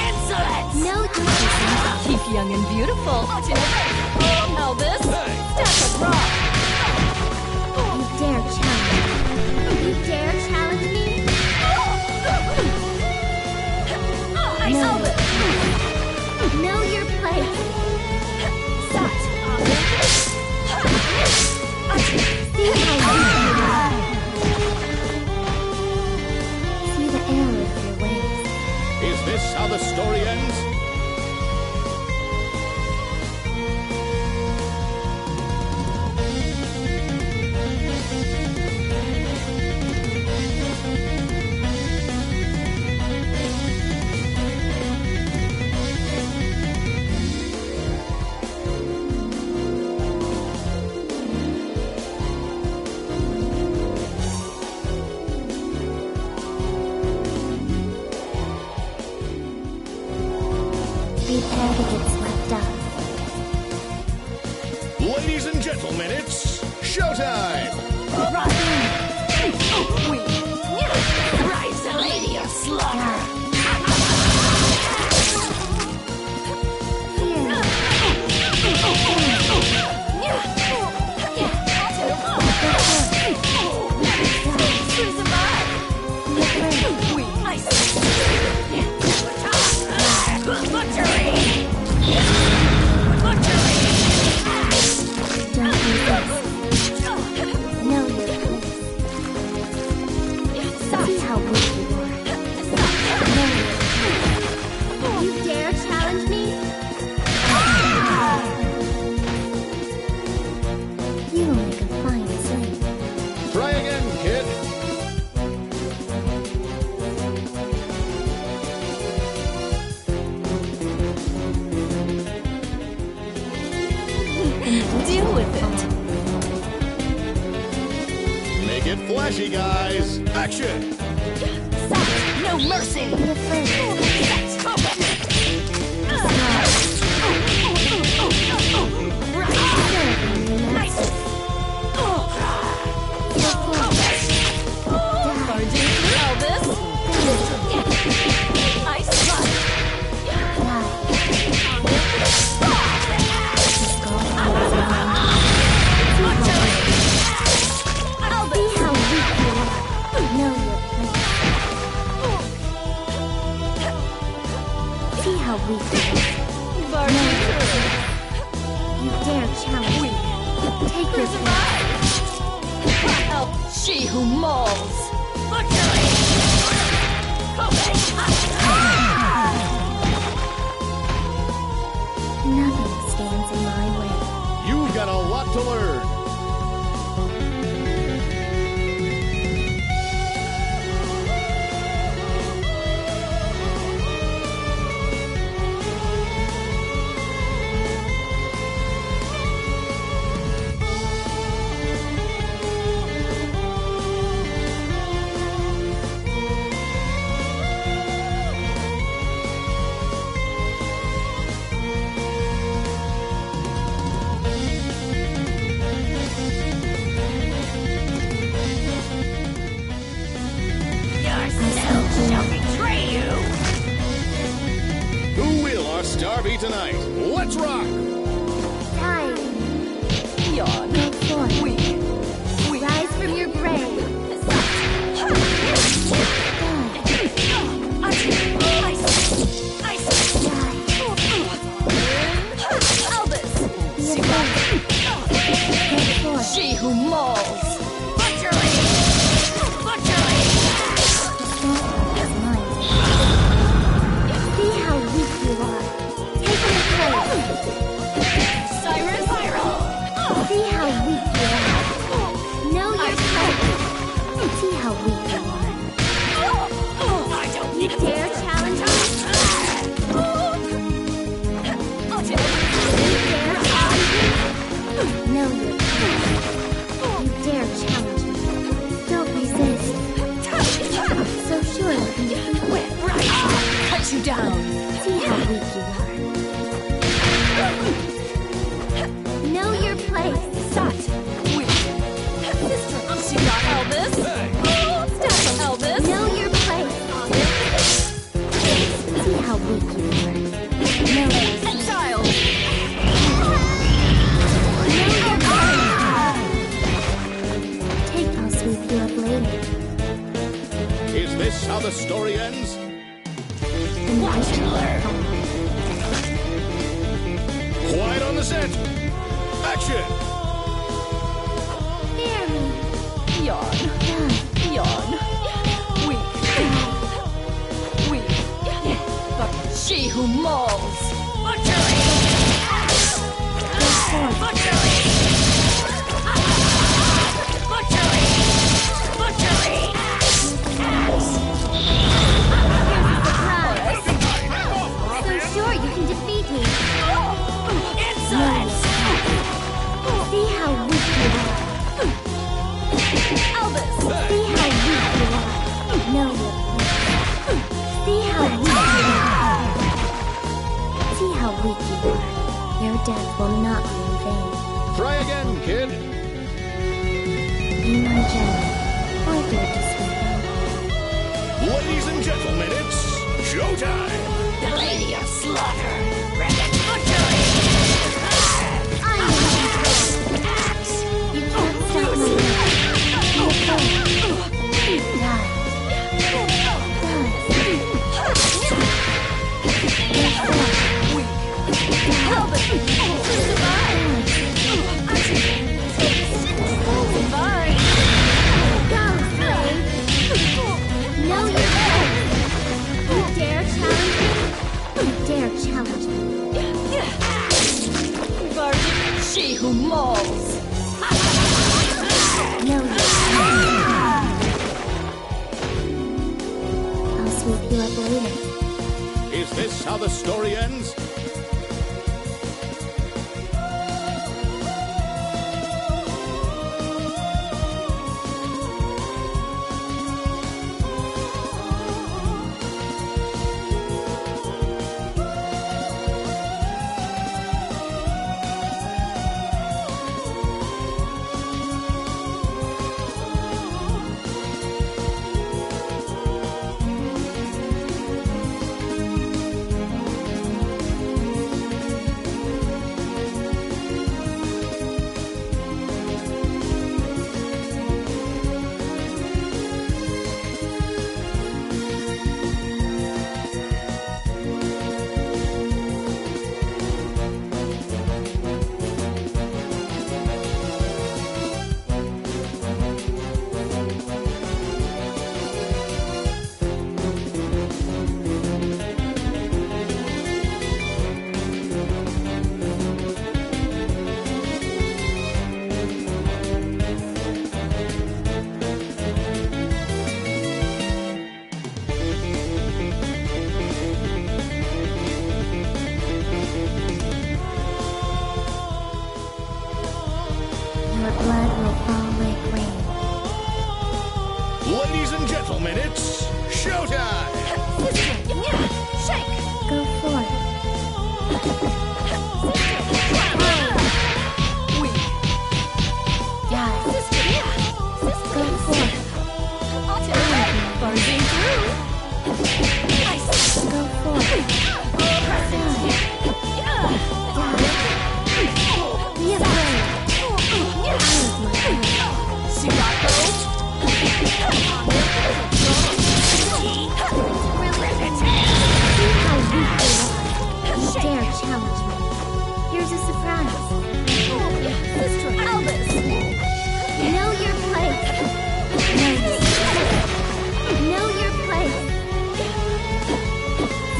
Insolence.
No difference.
Keep young and beautiful. Elvis! Step abroad!
You dare challenge me. You dare challenge me? No. Know your place. See how see the error of your ways.
Is this how the story ends? get flashy, guys. Action!
No mercy!
See how weak you are. You dare challenge me. Take your place.
She who mauls.
Nothing stands in my way.
You've got a lot to learn. Star be tonight. Let's rock!
Time.
Yawn.
Go forth. Rise from your grave.
She who mauls.
See how weak you are. Take your place.
Siren.
See how weak you are. Know your place. See how weak you are. You dare challenge me? You dare challenge me? Know your place. You dare challenge me? Don't resist. So sure you can defeat me.
Cut you down.
See how weak you are. Know your place.
Sat. She got Elvis. Step Elvis.
Know your place. See how weak you are. Know your place.
Child.
Know your place. Take I'll sweep you up later.
Is this how the story ends?
Watch and learn.
Quiet on the set. Action!
Fear me.
Yawn. Weak. But she who mauls.
So sure you can defeat me.
Insolence.
See how weak you are.
Elvis.
See how weak you are. Know your place. See how weak you are. See how weak you are. Your death will not be in vain.
Try again, kid.
Be my general. Why dare to speak out?
Ladies and gentlemen, it's showtime.
The Lady of Slaughter.
I am axe. You can't stop my life. Be afraid. Die. Know your place. You dare challenge me? You dare challenge me?
gentlemen, it's showtime!
Shake! Go for it.
Barging through.
Go for it. Be afraid.
Sirocco.
You dare challenge me. Here's a surprise.
Sister Elvis.
Know your place. Know your place.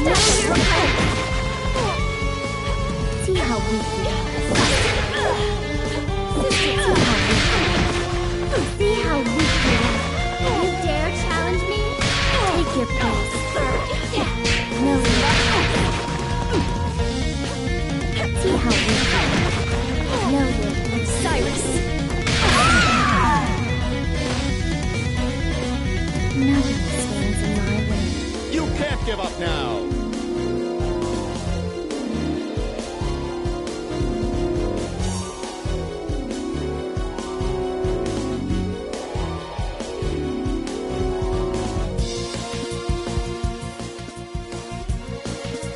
Know your place. See how weak you are. See how weak you are. You dare challenge me? Take your place. Know your place. See how weak you are. Know your place.
Cyrus.
Nothing stands in my way.
You can't give up now!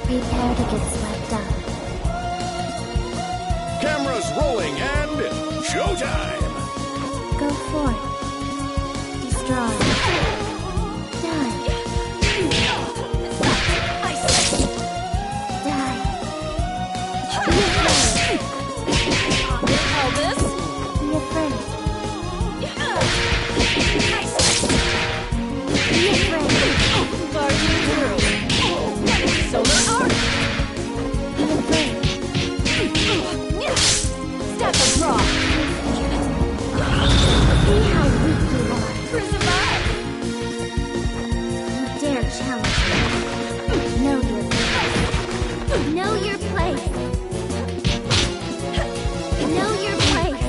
Prepare to get swept up.
Cameras rolling and showtime!
Go for it. Destroy. Die. Die.
Elvis.
Be afraid. Be afraid.
Barging through. Solar arc.
Be afraid.
Step of rock.
See how weak you are.
Crucify.
You dare challenge me. Know your place. Know your place. Know your place.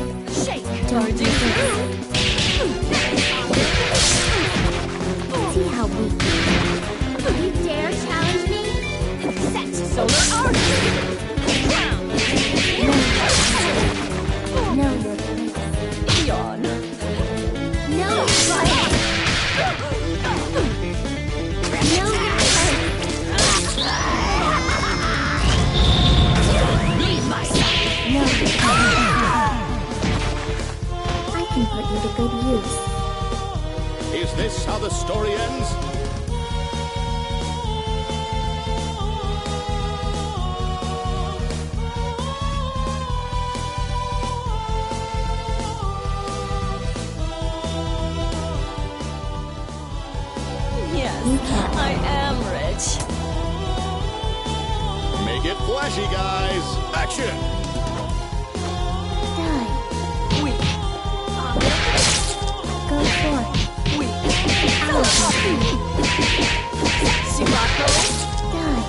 Shake. Barging through.
See how weak you are. You dare challenge me?
Set. Solar arc. Crown.
Know your place.
Yawn.
Know your place. Know your place.
Leave my side.
Know your place. I can put you to good use.
Is this how the story ends?
Yes, I am rich.
Make it flashy, guys! Action!
Die.
Weak.
Go for it.
Weak.
Out.
Sirocco.
Die.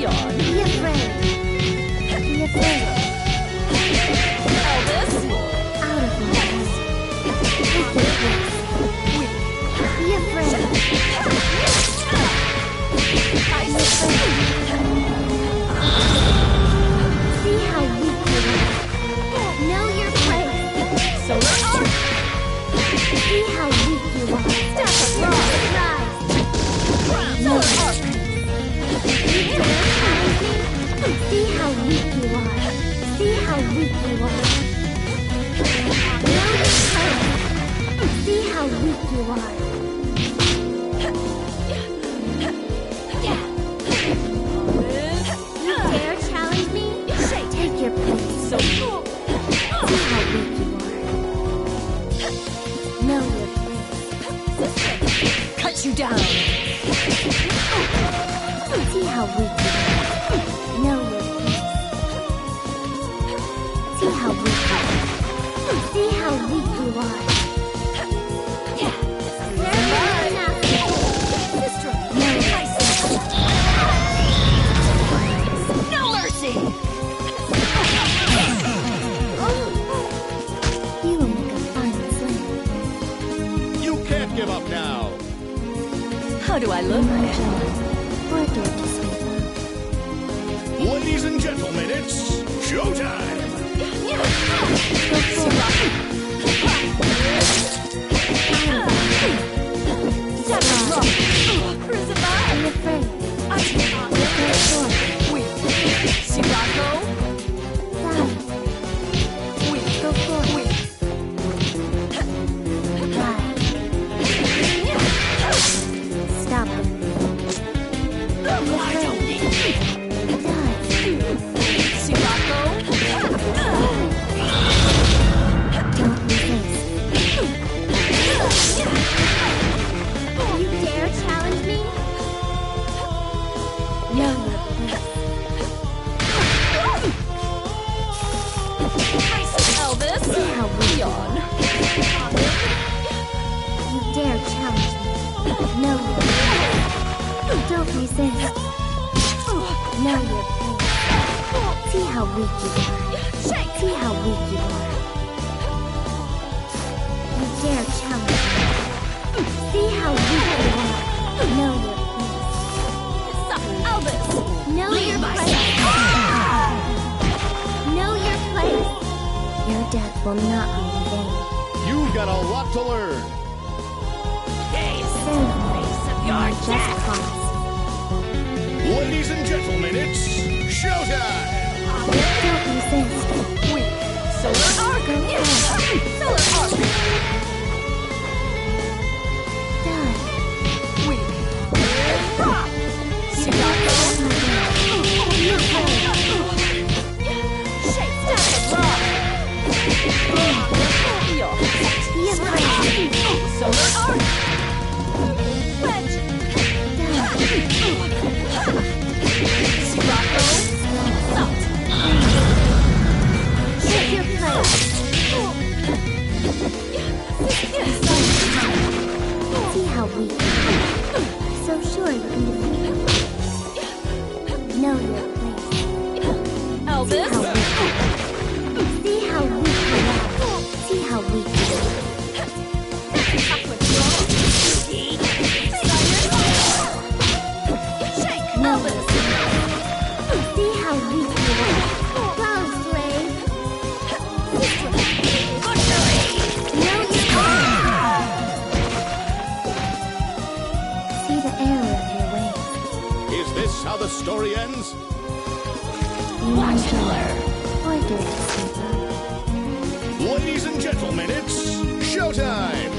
Yawn.
Be afraid. Be afraid.
Elvis.
Out of my way. Take your place. Be afraid. See how weak you are. Know your place.
Solar arc.
See how weak you are.
Step of rock.
Rise.
Solar arc.
You dare challenge me? See how weak you are. See how weak you are. Know your place. See how weak you are. You dare challenge me? Take your place.
So cool.
See how weak you are. Know your place.
Cut you down.
See how weak you are. Know your place. See how weak you are. See how weak you are.
No mercy.
You will make a fine slave.
him up now.
How do I look?
Ladies and gentlemen, it's showtime.
Stop it. You dare challenge me? No.
Elvis, yawn.
You dare challenge me? No. Don't resist. Now you're playing. See how weak you are. See how weak you are. You dare challenge me. See how weak you are. Know your place.
Elvis!
Know your place. Know your place. Your death will not be in vain.
You've got a lot to learn.
Just cause.
Ladies and gentlemen, it's showtime.
Don't resist.
Solar arc! Solar arc!
Die.
Solar arc!
Take your place. See how weak you are. So sure you can defeat me. Know your place.
Elvis!
See how weak you are. See how weak you are.
Elvis!
See how weak you are. Go, slave. Know your see the error of your ways.
Is this how the story ends?
Watch and learn. Or dirty sleeper.
Ladies and gentlemen, it's showtime.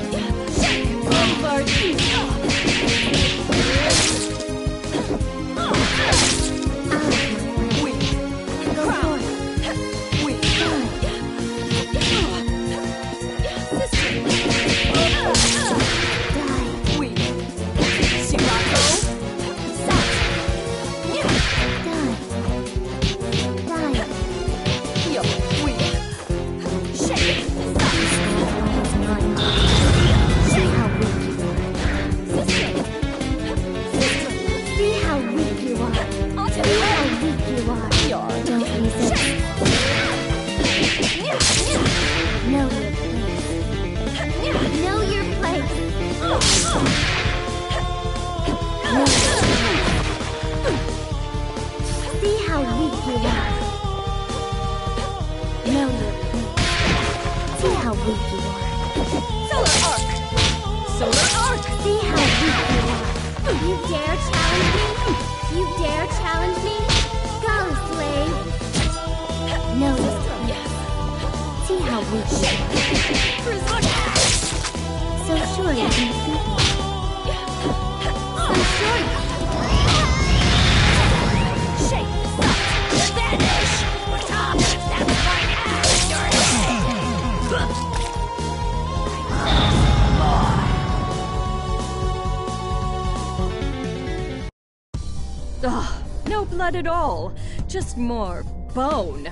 No blood at all. Just more bone.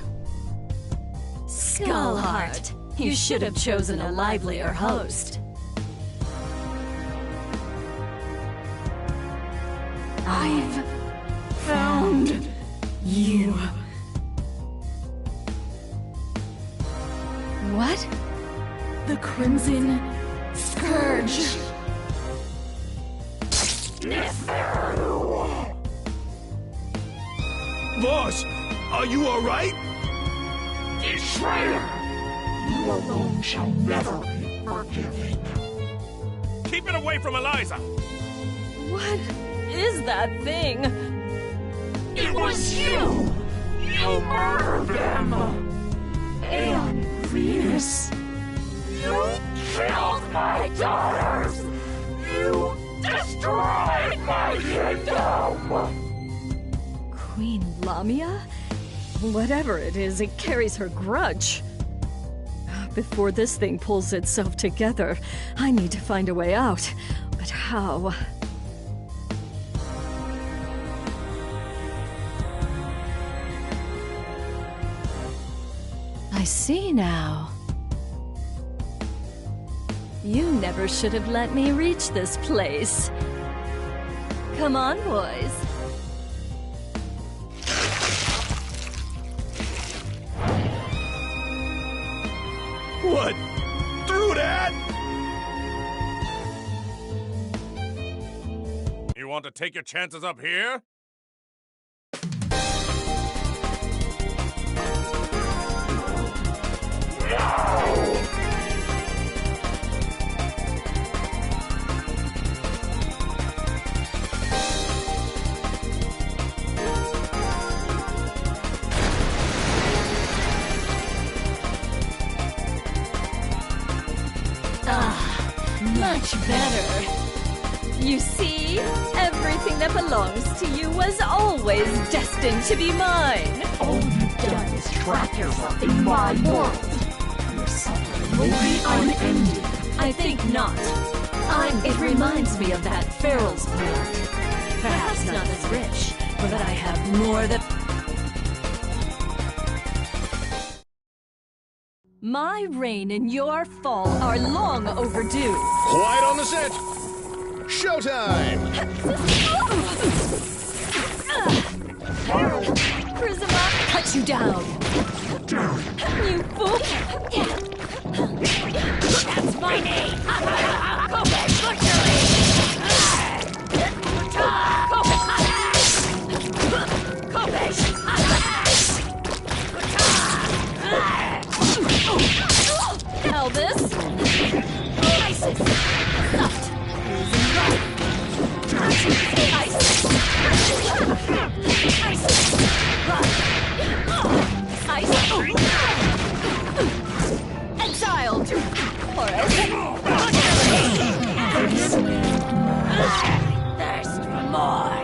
Skullheart, you should have chosen a livelier host.
I've found you.
What?
The Crimson Scourge.
Boss, are you alright?
Betrayer! You alone shall never be forgiven.
Keep it away from Eliza!
What is that thing?
It was you! You murdered them! And Venus, you killed my daughters! You destroyed my kingdom!
Queen Lamia? Whatever it is, it carries her grudge. Before this thing pulls itself together, I need to find a way out. But how? I see now. You never should have let me reach this place. Come on, boys.
What? Through that?
You want to take your chances up here?
Much better. You see, everything that belongs to you was always destined to be mine.
All you've done is trap yourself in my world. Your suffering will be unending.
I think not. It reminds me of that Pharaoh's blood. Perhaps not as rich, but I have more than... My reign and your fall are long overdue.
Quiet on the set! Showtime!
Prisma, cut you down! You fool!
That's my name!
Elvis!
Isis!
Soft! Losing life! Isis! Isis! Isis! Exiled! Horace!
Thirst for more!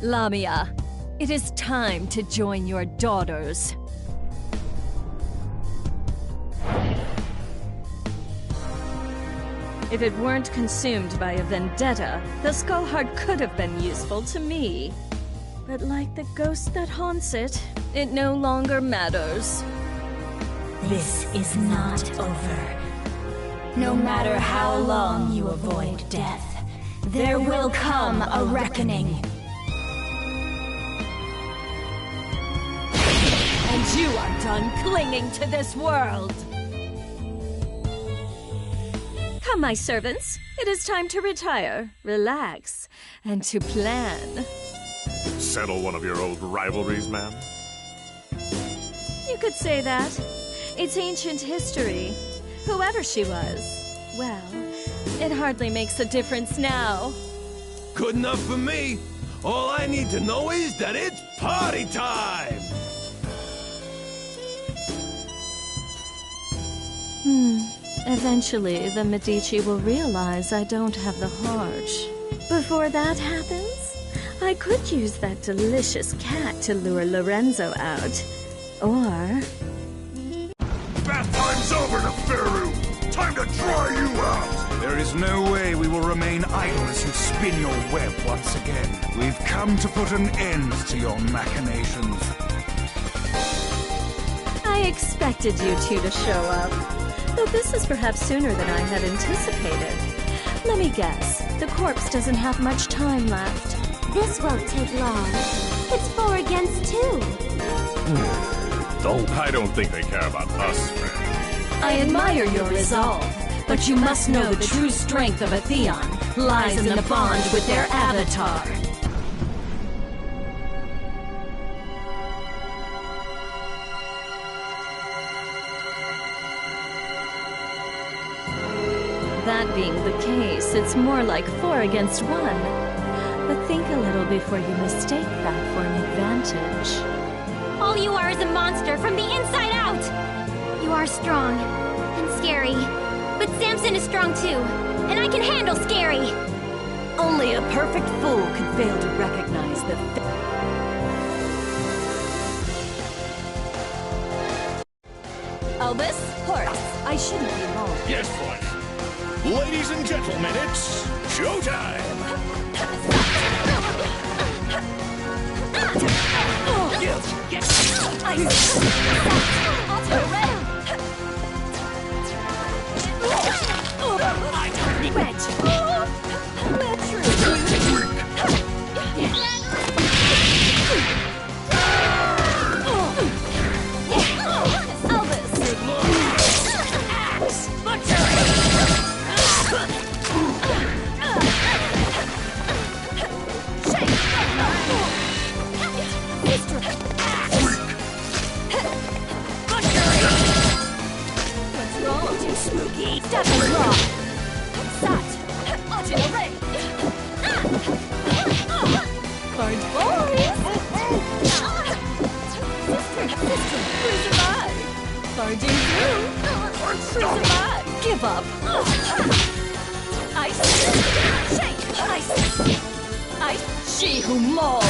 Lamia, it is time to join your daughters. If it weren't consumed by a vendetta, the skull heart could have been useful to me. But like the ghost that haunts it, it no longer matters.
This is not over. No matter how long you avoid death, there will come a reckoning.
And you are done clinging to this world! Come, my servants. It is time to retire, relax, and to plan.
Settle one of your old rivalries, ma'am?
You could say that. It's ancient history. Whoever she was, well, it hardly makes a difference now.
Good enough for me. All I need to know is that it's party time!
Eventually, the Medici will realize I don't have the heart. Before that happens, I could use that delicious cat to lure Lorenzo out. Or...
Bath time's over, Neferu! Time to dry you out!
There is no way we will remain idle as you spin your web once again. We've come to put an end to your machinations.
I expected you two to show up. Though this is perhaps sooner than I had anticipated. Let me guess, the corpse doesn't have much time left.
This won't take long. It's 4 against 2.
I don't think they care about us, friend.
I admire your resolve, but you must know the true strength of a Theon lies in the bond with their avatar.
That being the case, it's more like 4 against 1. But think a little before you mistake that for an advantage.
All you are is a monster from the inside out! You are strong and scary, but Samson is strong too, and I can handle scary!
Only a perfect fool could fail to recognize the Albus, Horace, I shouldn't be long.
Yes, boy. Ladies and gentlemen, it's showtime!
Give up.
She who mauls.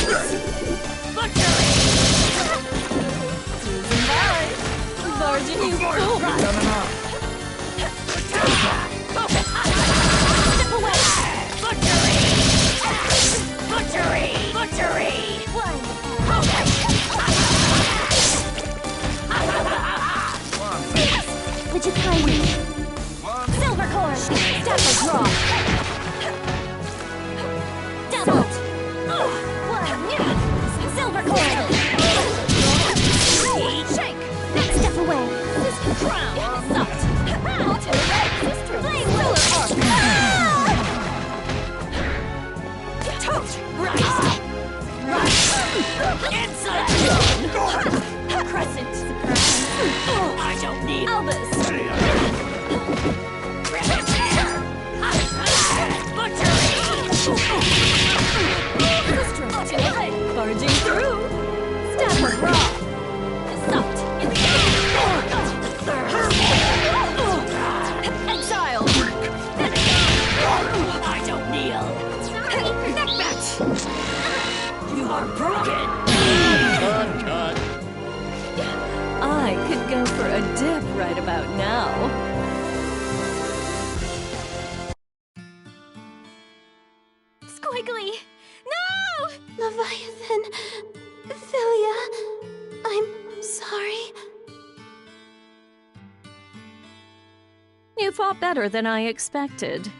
Barging, you fool.
Would you kindly? Silver cord! Step a draw! Double! One! Silver cord! Shake! Next step away! Crown! Soft! Flame roller arc! Tote! Rise! Inside! Crescent! I don't need Albus!
Barging through!
Stafford raw! Soft!
Exile!
I don't kneel! Neck match!
You are broken!
Cut.
I could go for a dip right about now.
Squiggly! No! Leviathan! Philia! I'm sorry.
You fought better than I expected.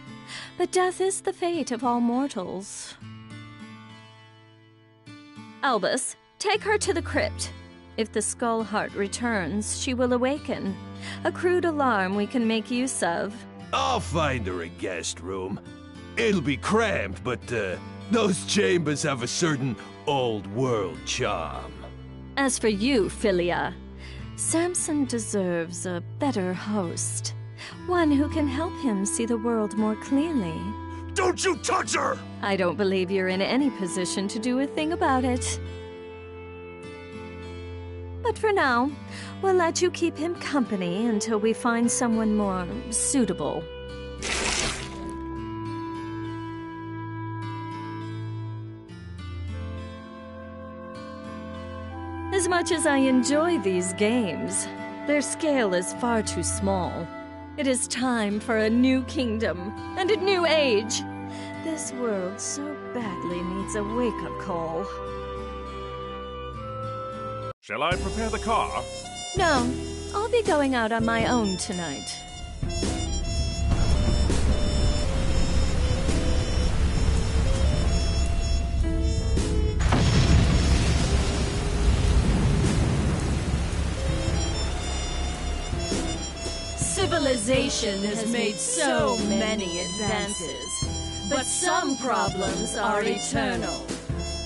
But death is the fate of all mortals. Albus, take her to the crypt. If the skull heart returns, she will awaken. A crude alarm we can make use of.
I'll find her a guest room. It'll be cramped, but those chambers have a certain old-world charm.
As for you, Philia, Samson deserves a better host. One who can help him see the world more clearly.
Don't you touch her!
I don't believe you're in any position to do a thing about it. But for now, we'll let you keep him company until we find someone more suitable. As much as I enjoy these games, their scale is far too small. It is time for a new kingdom and a new age. This world so badly needs a wake-up call.
Shall I prepare the car?
No, I'll be going out on my own tonight.
Civilization has made so many advances, but some problems are eternal.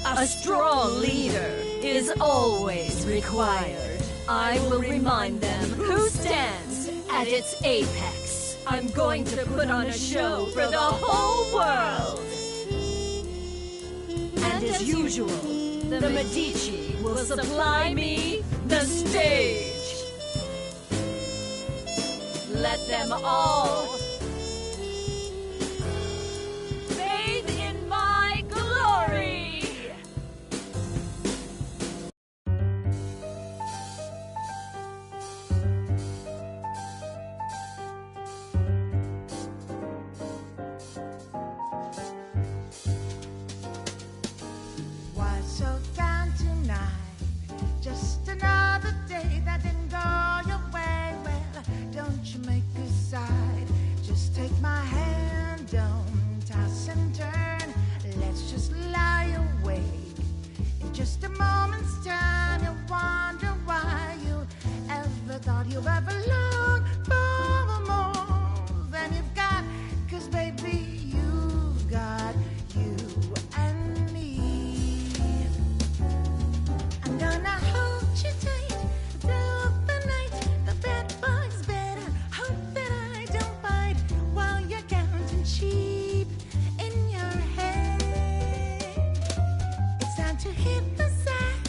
A strong leader is always required. I will remind them who stands at its apex. I'm going to put on a show for the whole world. And as usual, the Medici will supply me the stage. Let them all bathe in my glory.
Why so down tonight? Just another day that didn't go your way. Well, don't you make a side. Just take my hand, don't toss and turn. Let's just lie awake. In just a moment's time, you wonder why you ever thought you ever longed for more than you've got. 'Cause baby, you've got you and me. I'm gonna hold you tight through the night. The bad boy's better. Hope that I don't bite while you're counting sheep in your head. It's time to hit the sack.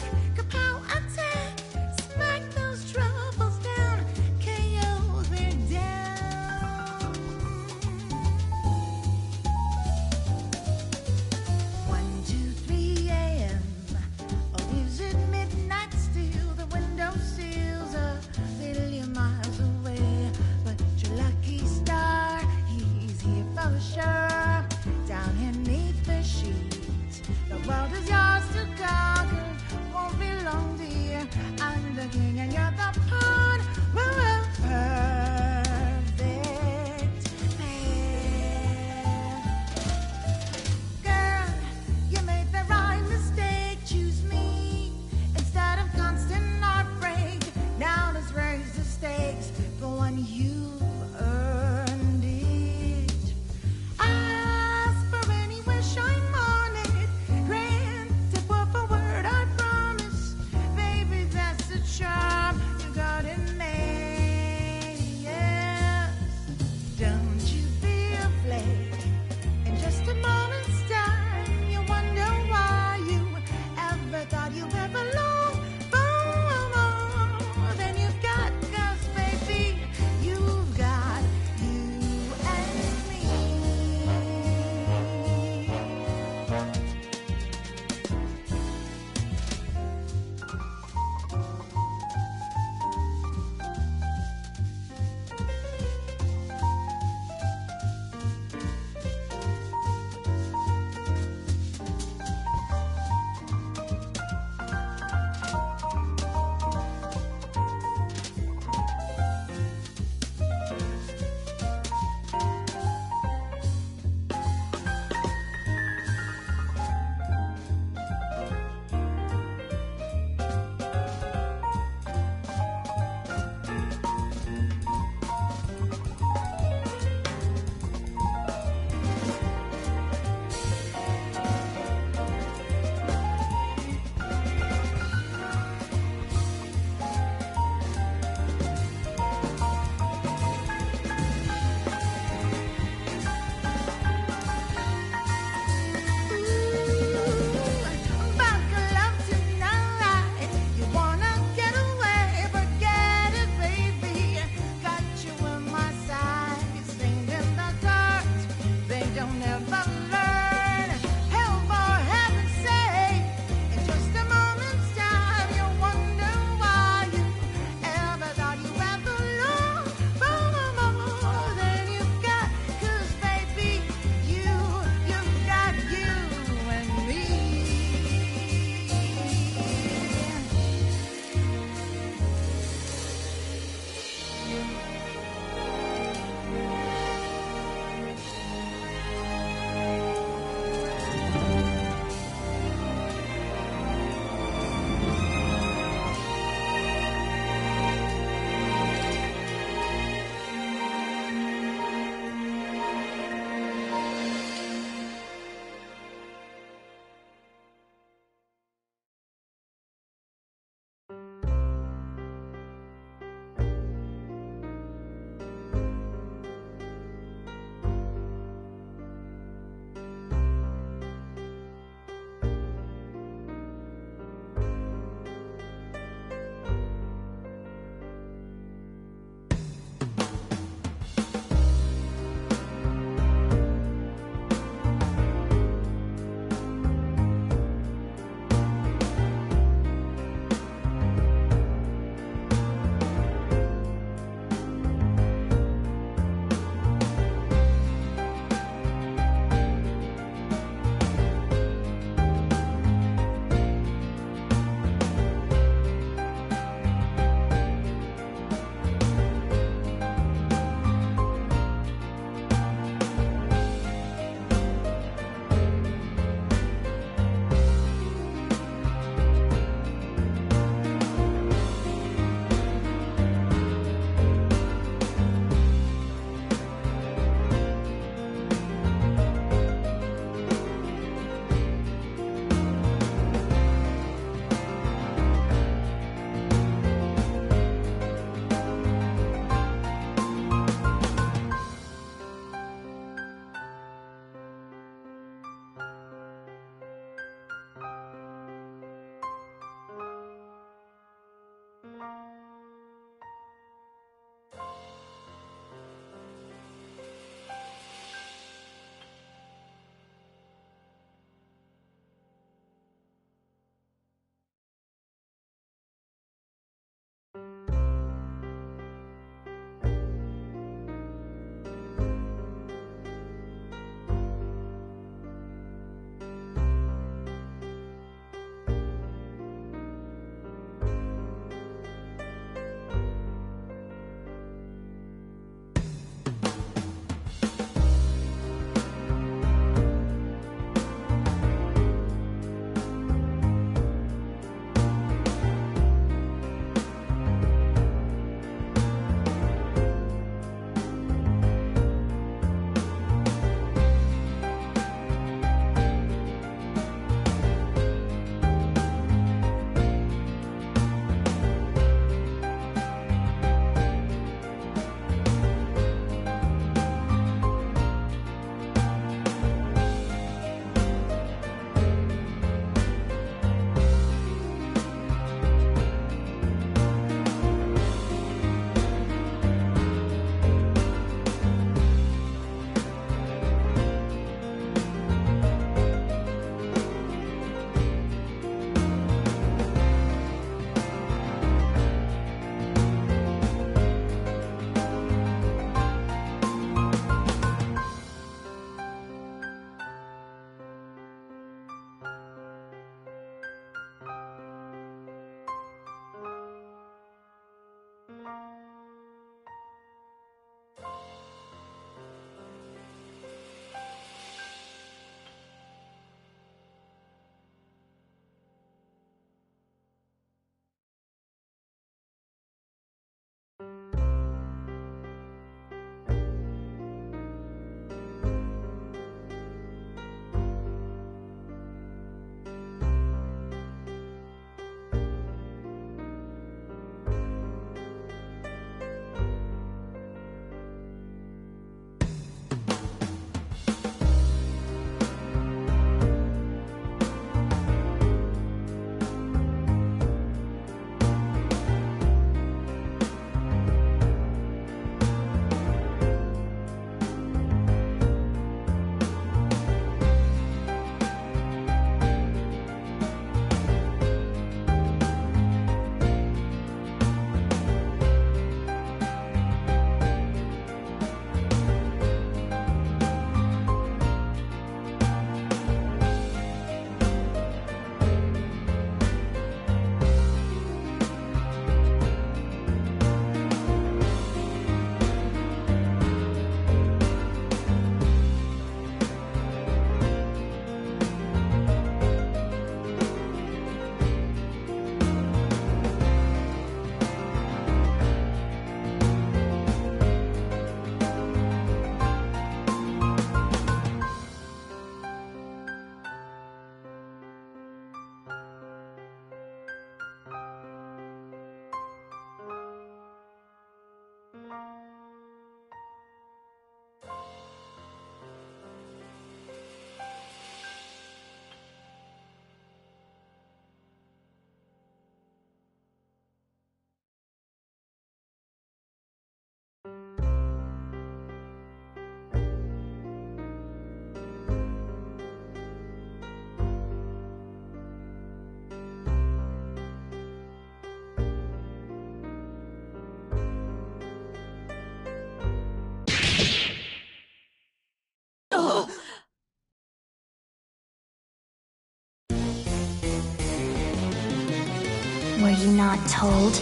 you not told?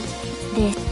This...